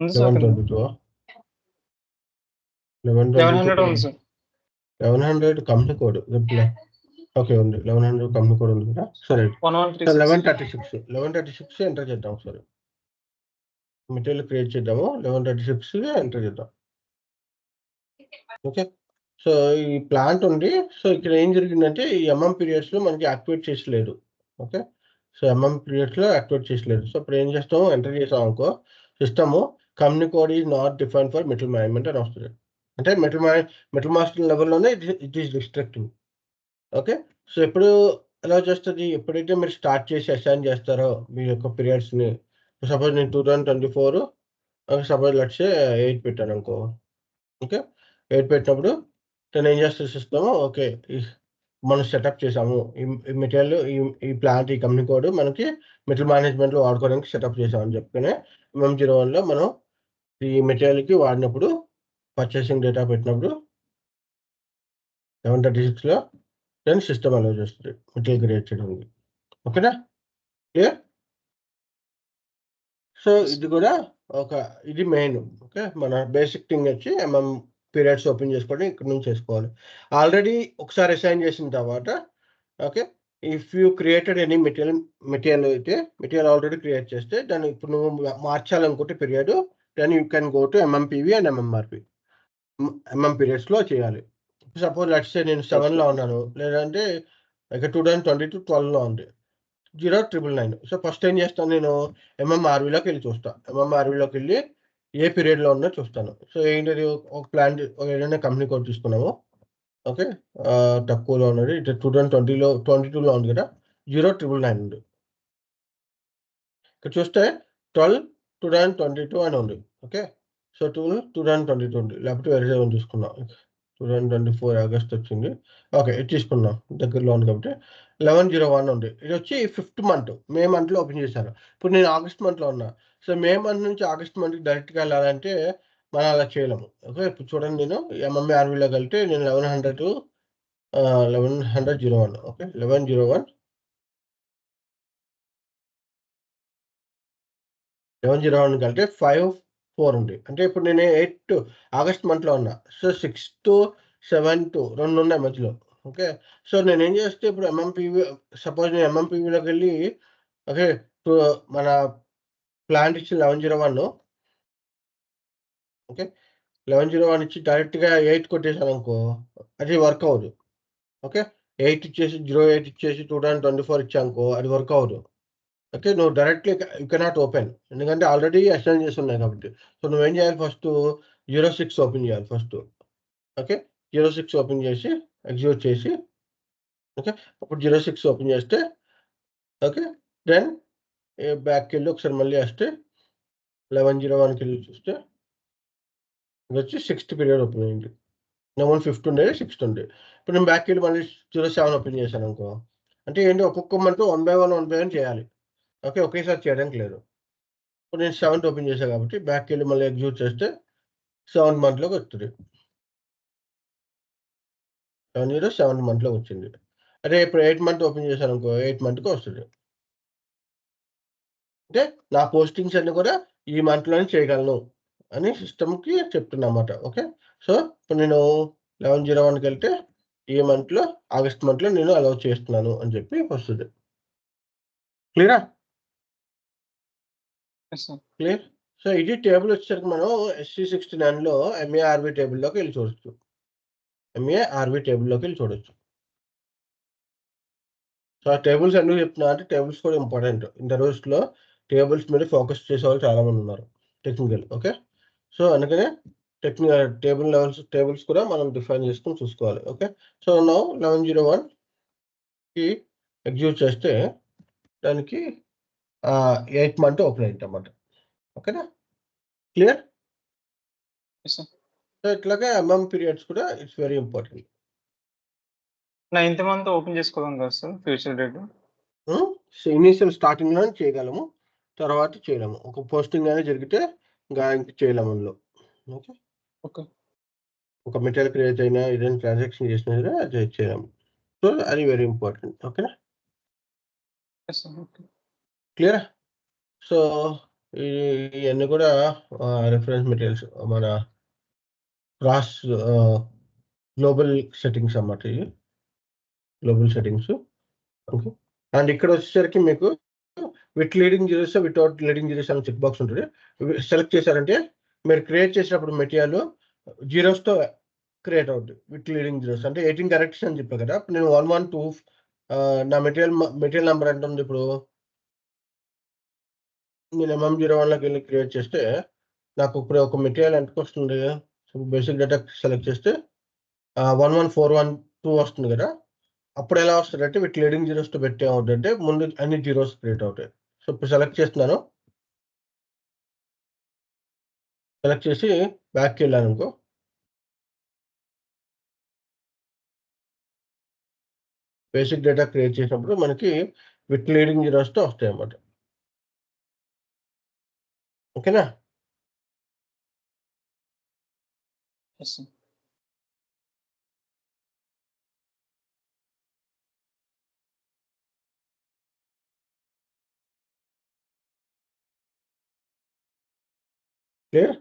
ఉంది సార్ కింద.
1122
1100 ఉంది సార్.
1100 company code. ఓకే. ఉంది. 1100 కంపెనీ కోడ్ ఉంది కదా! సరే. సో,
1136.
1136 ఎంటర్ చేద్దాం ఒకసారి. మెటీరియల్ క్రియేట్ చేద్దాము. 1136 ఎంటర్ చేద్దాం. ఓకే. సో, ఈ ప్లాంట్ ఉంది. సో, ఇక్కడ ఏం జరిగిందంటే ఈ ఎంఎం పీరియడ్స్‌లో మనకి యాక్టివేట్ చేసలేదు. ఓకే. సో, ఎంఎం పీరియడ్స్‌లో యాక్టివేట్ చేసలేదు. సో, ఇప్పుడు ఏం చేస్తాము ఎంటర్ చేసామనుకో system company code is not defined for material management అని వస్తది. అంటే మెటల్ మాస్టర్ లెవెల్‌లోనే it is restricting. Okay. So, allow చేస్తది? ఎప్పుడైతే మీరు స్టార్ట్ చేసి అసైన్ చేస్తారో మీ యొక్క పీరియడ్స్‌ని సపోజ్ నేను 2024 సపోజ్ లెట్స్ సే 8 పెట్టాననుకో. ఓకే. 8 పెట్టినప్పుడు నేనేం చేస్తా సిస్టము ఓకే. మనం సెటప్ చేసాము. ఈ మెటీరియల్ ఈ ప్లాంట్ ఈ కంపెనీ కోడ్ మనకి మెటల్ మేనేజ్మెంట్‌లో వాడుకోవడానికి సెటప్ చేసామని చెప్తేనే MM01లో మనం ఈ మెటీరియల్‌కి వాడినప్పుడు పర్చేసింగ్ డేటా పెట్టినప్పుడు 1136లో దెన్ సిస్టమ్ అలౌ చేస్తది మెటీరియల్ క్రియేట్ చేయడానికి. ఓకేనా? క్లియర్? సో ఇది కూడా ఇది మెయిన్. ఓకే, మన బేసిక్ థింగ్ వచ్చి పీరియడ్స్ ఓపెన్ చేసుకోవడం ఇక్కడ నుంచి చేసుకోవాలి. ఆల్రెడీ ఒకసారి అసైన్ చేసిన తర్వాత okay, if you created any material అయితే మెటీరియల్ ఆల్రెడీ క్రియేట్ చేస్తే దాన్ని ఇప్పుడు నువ్వు మార్చాలనుకుంటే period, then you can go to MMPV and MMRP. పీరియడ్స్లో చేయాలి. సపోజ్ లెట్స్ సే నేను 7లో ఉన్నాను, లేదంటే ఇక 2022 12లో ఉంది 0999. సో ఫస్ట్ ఏం చేస్తాను, నేను ఎంఎంఆర్వీలోకి వెళ్ళి చూస్తాను. ఎంఎంఆర్వీలోకి వెళ్ళి ఏ పీరియడ్లో ఉన్నా చూస్తాను. సో ఏంటది, ఒక ప్లాన్ ఏదైనా కంపెనీ కోడ్ తీసుకున్నాము. ఓకే, తక్కువలో ఉన్నది ఇటు 2020లో 22లో ఉంది కదా, 0999 ఉంది. ఇక్కడ చూస్తే 12/2022 అని ఉంది. ఓకే, సో 2022 ఉంది, లేకపోతే వేరే ఏమైనా తీసుకున్నాం. 2024 ఆగస్ట్ వచ్చింది. ఓకే, ఇది తీసుకున్నాం, దగ్గరలో ఉంది కాబట్టి 11/01 ఉంది. ఇది వచ్చి 5th మంత్, మే మంత్లో ఓపెన్ చేశాను. ఇప్పుడు నేను ఆగస్ట్ మంత్లో ఉన్నా. సో మే మంత్ నుంచి ఆగస్ట్ మంత్కి డైరెక్ట్గా వెళ్ళాలంటే మనం అలా చేయలేము. ఓకే, ఇప్పుడు చూడండి, నేను ఎంఎంఆర్వీలోకి వెళ్తే నేను 1100/01. ఓకే, 11/01 కలిపితే 5/4 ఉంది. అంటే ఇప్పుడు నేను 8 ఆగస్ట్ మంత్లో ఉన్నా. సో 6th 7th 2 ఉన్నాయి మధ్యలో. ఓకే, సో నేను ఏం చేస్తే ఇప్పుడు సపోజ్ నేను ఎంఎంపీవీలోకి వెళ్ళి ఓకే, మన ప్లాంట్ ఇచ్చి 11/01. ఓకే, 11/01 ఇచ్చి డైరెక్ట్గా 8 కొట్టేసాను అనుకో, అది వర్క్ అవ్వదు. ఓకే, 8 ఇచ్చేసి 08 ఇచ్చేసి 2024 ఇచ్చానుకో, అది వర్క్ అవ్వదు. ఓకే, నువ్వు డైరెక్ట్లీ యూ కెనాట్ ఓపెన్, ఎందుకంటే ఆల్రెడీ అసైన్ చేసి ఉన్నాయి కాబట్టి. సో నువ్వేం చేయాలి, ఫస్ట్ 06 ఓపెన్ చేయాలి ఫస్ట్. ఓకే, 06 ఓపెన్ చేసి ఎగ్జిక్యూట్ చేసి ఓకే, అప్పుడు 06 ఓపెన్ చేస్తే ఓకే, దెన్ బ్యాక్కి వెళ్ళి ఒకసారి మళ్ళీ వస్తే 11/01కి వెళ్ళి చూస్తే ఇది వచ్చి 6th పీరియడ్ ఓపెన్ అయింది. నవంబర్ 5th ఉండేది, 6th ఉంది. ఇప్పుడు నేను బ్యాక్కి వెళ్ళి మళ్ళీ 07 ఓపెన్ చేశాను అనుకో, అంటే ఏంటి, ఒక్కొక్క మంత్ 1/1 చేయాలి. ఓకే, ఒకేసారి చేయడానికి లేదు. ఇప్పుడు నేను 7th ఓపెన్ చేశాను కాబట్టి బ్యాక్కి వెళ్ళి మళ్ళీ ఎగ్జిక్యూట్ చేస్తే 7th మంత్లోకి వస్తుంది. 7th మంత్లోకి వచ్చింది. అదే ఇప్పుడు 8th మంత్ ఓపెన్ చేశాను అనుకో, 8th మంత్కి వస్తుంది. అంటే నా పోస్టింగ్స్ అన్ని కూడా ఈ మంత్లోనే చేయగలను అని సిస్టమ్కి చెప్తున్నా అన్నమాట. ఓకే, సో ఇప్పుడు నేను 11/01కి వెళ్తే ఈ మంత్లో ఆగస్ట్ మంత్లో నేను అలౌ చేస్తున్నాను అని చెప్పి వస్తుంది. క్లియరా? క్లియర్. సో ఇది టేబుల్ వచ్చేసరికి మనం SC69లో MARV టేబుల్లోకి వెళ్ళి చూడొచ్చు. MARV టేబుల్లోకి వెళ్ళి చూడొచ్చు. సో ఆ టేబుల్స్ ఎందుకు చెప్తున్నా అంటే, టేబుల్స్ కూడా ఇంపార్టెంట్. ఇంటర్వ్యూస్లో టేబుల్స్ మీద ఫోకస్ చేసే వాళ్ళు చాలామంది ఉన్నారు, టెక్నికల్. ఓకే, సో అందుకనే టేబుల్స్ కూడా మనం డిఫైన్ చేసుకొని చూసుకోవాలి. ఓకే, సో నౌ 11/01కి ఎగ్జిక్యూట్ చేస్తే దానికి 8th మంత్ ఓపెన్ అయింది అన్నమాట. ఓకేనా, క్లియర్? సో ఇట్లాగే పీరియడ్స్ కూడా it's very important.
9th month open చేసుకోదాం కదా సార్, ఫ్యూచర్ డేట్.
ఇనీషియల్ స్టార్టింగ్లో చేయగలము, తర్వాత చేయలేము. ఒక పోస్టింగ్ అనేది జరిగితే ఇంకా చేయలేము అందులో. ఓకే,
ఓకే,
ఒక మెటీరియల్ క్రియేట్ అయినా ఏదైనా ట్రాన్సాక్షన్ చేసినా సరే అది చేయలేము. సో అది వెరీ ఇంపార్టెంట్. ఓకేనా, క్లియర్? సో ఇవన్నీ కూడా రిఫరెన్స్ మెటీరియల్స్, మన క్రాస్ గ్లోబల్ సెట్టింగ్స్ అన్నమాట. ఇవి గ్లోబల్ సెట్టింగ్స్. ఓకే, అండ్ ఇక్కడ వచ్చేసరికి మీకు with leading zeros, without leading zeros అని చెక్ బాక్స్ ఉంటుంది. సెలెక్ట్ చేశారంటే మీరు క్రియేట్ చేసినప్పుడు మెటీరియల్ జీరోస్తో క్రియేట్ అవుతుంది. విత్ లీడింగ్ జీరోస్ అంటే 18 కరెక్ట్స్ అని చెప్పా కదా. నేను 112 నా మెటీరియల్ నెంబర్ ఎంత ఉంది, ఇప్పుడు నేను MM01లోకి వెళ్ళి క్రియేట్ చేస్తే నాకు ఇప్పుడు ఒక మెటీరియల్ ఎంతకు వస్తుంది, బేసిక్ డేటా సెలెక్ట్ చేస్తే 11412 వస్తుంది కదా. అప్పుడు ఎలా వస్తుంది అంటే విత్ లీడింగ్ జీరోస్తో పెట్టి ఏమవుతుందంటే ముందు అన్ని జీరోస్ క్రియేట్ అవుతాయి. సో ఇప్పుడు సెలెక్ట్ చేస్తున్నాను, సెలెక్ట్ చేసి బ్యాక్కి వెళ్ళాను అనుకో, బేసిక్ డేటా క్రియేట్ చేసినప్పుడు మనకి విత్ లీడింగ్ జీరోస్తో వస్తాయి అన్నమాట. ఓకేనా? క్లియర్?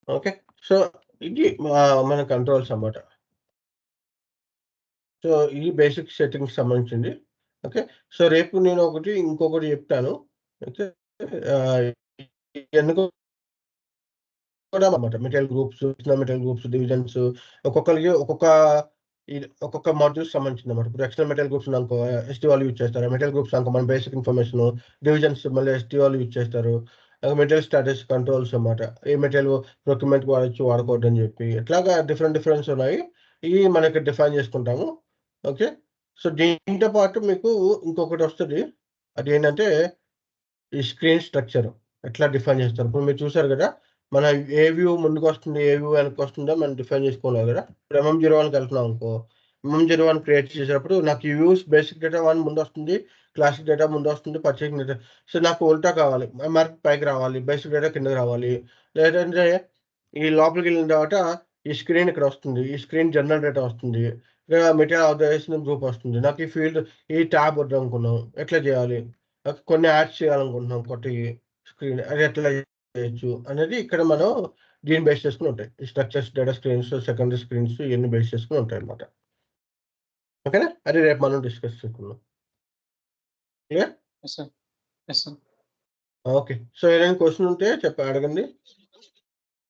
ఓకే. సో ఇది మన కంట్రోల్స్ అన్నమాట. సో ఇది బేసిక్ సెట్టింగ్స్ సంబంధించింది. ఓకే. సో రేపు నేను ఇంకొకటి చెప్తాను. ఓకే. ఇవన్నీ కూడా అన్నమాట. Material groups, material groups, divisions ఒక్కొక్కరికి ఒక్కొక్క మాడ్యూల్స్ సంబంధించిందన్నమాట. ఇప్పుడు ఎక్స్టర్నల్ మెటీరియల్ గ్రూప్స్ ఉందనుకో ఎస్టీ వాళ్ళు యూజ్ చేస్తారు. మెటీరియల్ గ్రూప్స్ అనుకో మన బేసిక్ ఇన్ఫర్మేషన్, డివిజన్స్ మళ్ళీ ఎస్టీ వాళ్ళు యూజ్ చేస్తారు. మెటీరియల్ స్టాటస్ కంట్రోల్స్ అన్నమాట. ఏ మెటీరియల్ ప్రొక్యూర్మెంట్‌కి వాడొచ్చు, వాడకూడదు అని చెప్పి ఇట్లాగా డిఫరెన్స్ ఉన్నాయి. ఇవి మనకి డిఫైన్ చేసుకుంటాము. ఓకే. సో దీంతో పాటు మీకు ఇంకొకటి వస్తది. అదేంటంటే ఈ స్క్రీన్ స్ట్రక్చర్ ఎట్లా డిఫైన్ చేస్తారు. ఇప్పుడు మీరు చూసారు కదా! మన ఏ వ్యూ ముందుకొస్తుంది, ఏ వ్యూ వెనక్కొస్తుందో మనం డిఫైన్ చేసుకోవాలి కదా! ఇప్పుడు MM01కి వెళ్తున్నాం అనుకో, MM01 క్రియేట్ చేసేటప్పుడు నాకు ఈ వ్యూస్ బేసిక్ డేటా 1 ముందొస్తుంది, క్లాసిక్ డేటా ముందొస్తుంది, పర్చేసింగ్ డేటా. సో నాకు ఉల్టా కావాలి. ఎంఆర్‌పి పైకి రావాలి, బేసిక్ డేటా కిందకి రావాలి. లేదంటే ఈ లోపలికెళ్ళిన తర్వాత ఈ స్క్రీన్ ఇక్కడ వస్తుంది. ఈ స్క్రీన్ జనరల్ డేటా వస్తుంది. ఇక్కడ మెటీరియల్ ఆథరైజేషన్ గ్రూప్ వస్తుంది. నాకు ఈ ఫీల్డ్ ఈ ట్యాబ్ వద్దనుకున్నాం. ఎట్లా చేయాలి? కొన్ని యాడ్స్ చేయాలనుకుంటున్నాం కొత్తయి స్క్రీన్ అది ఎట్లా చేయొచ్చు అనేది ఇక్కడ మనం దీన్ని బేస్ చేసుకొని ఉంటాయి. ఈ structures, data screens, secondary screens ఇవన్నీ బేస్ చేసుకొని ఉంటాయన్నమాట. ఓకేనా? అది రేపు మనం డిస్కస్ చేసుకుందాం. Clear?
Yes sir. Yes sir.
Okay. So ఏదైనా క్వెషన్ ఉంటే అడగండి.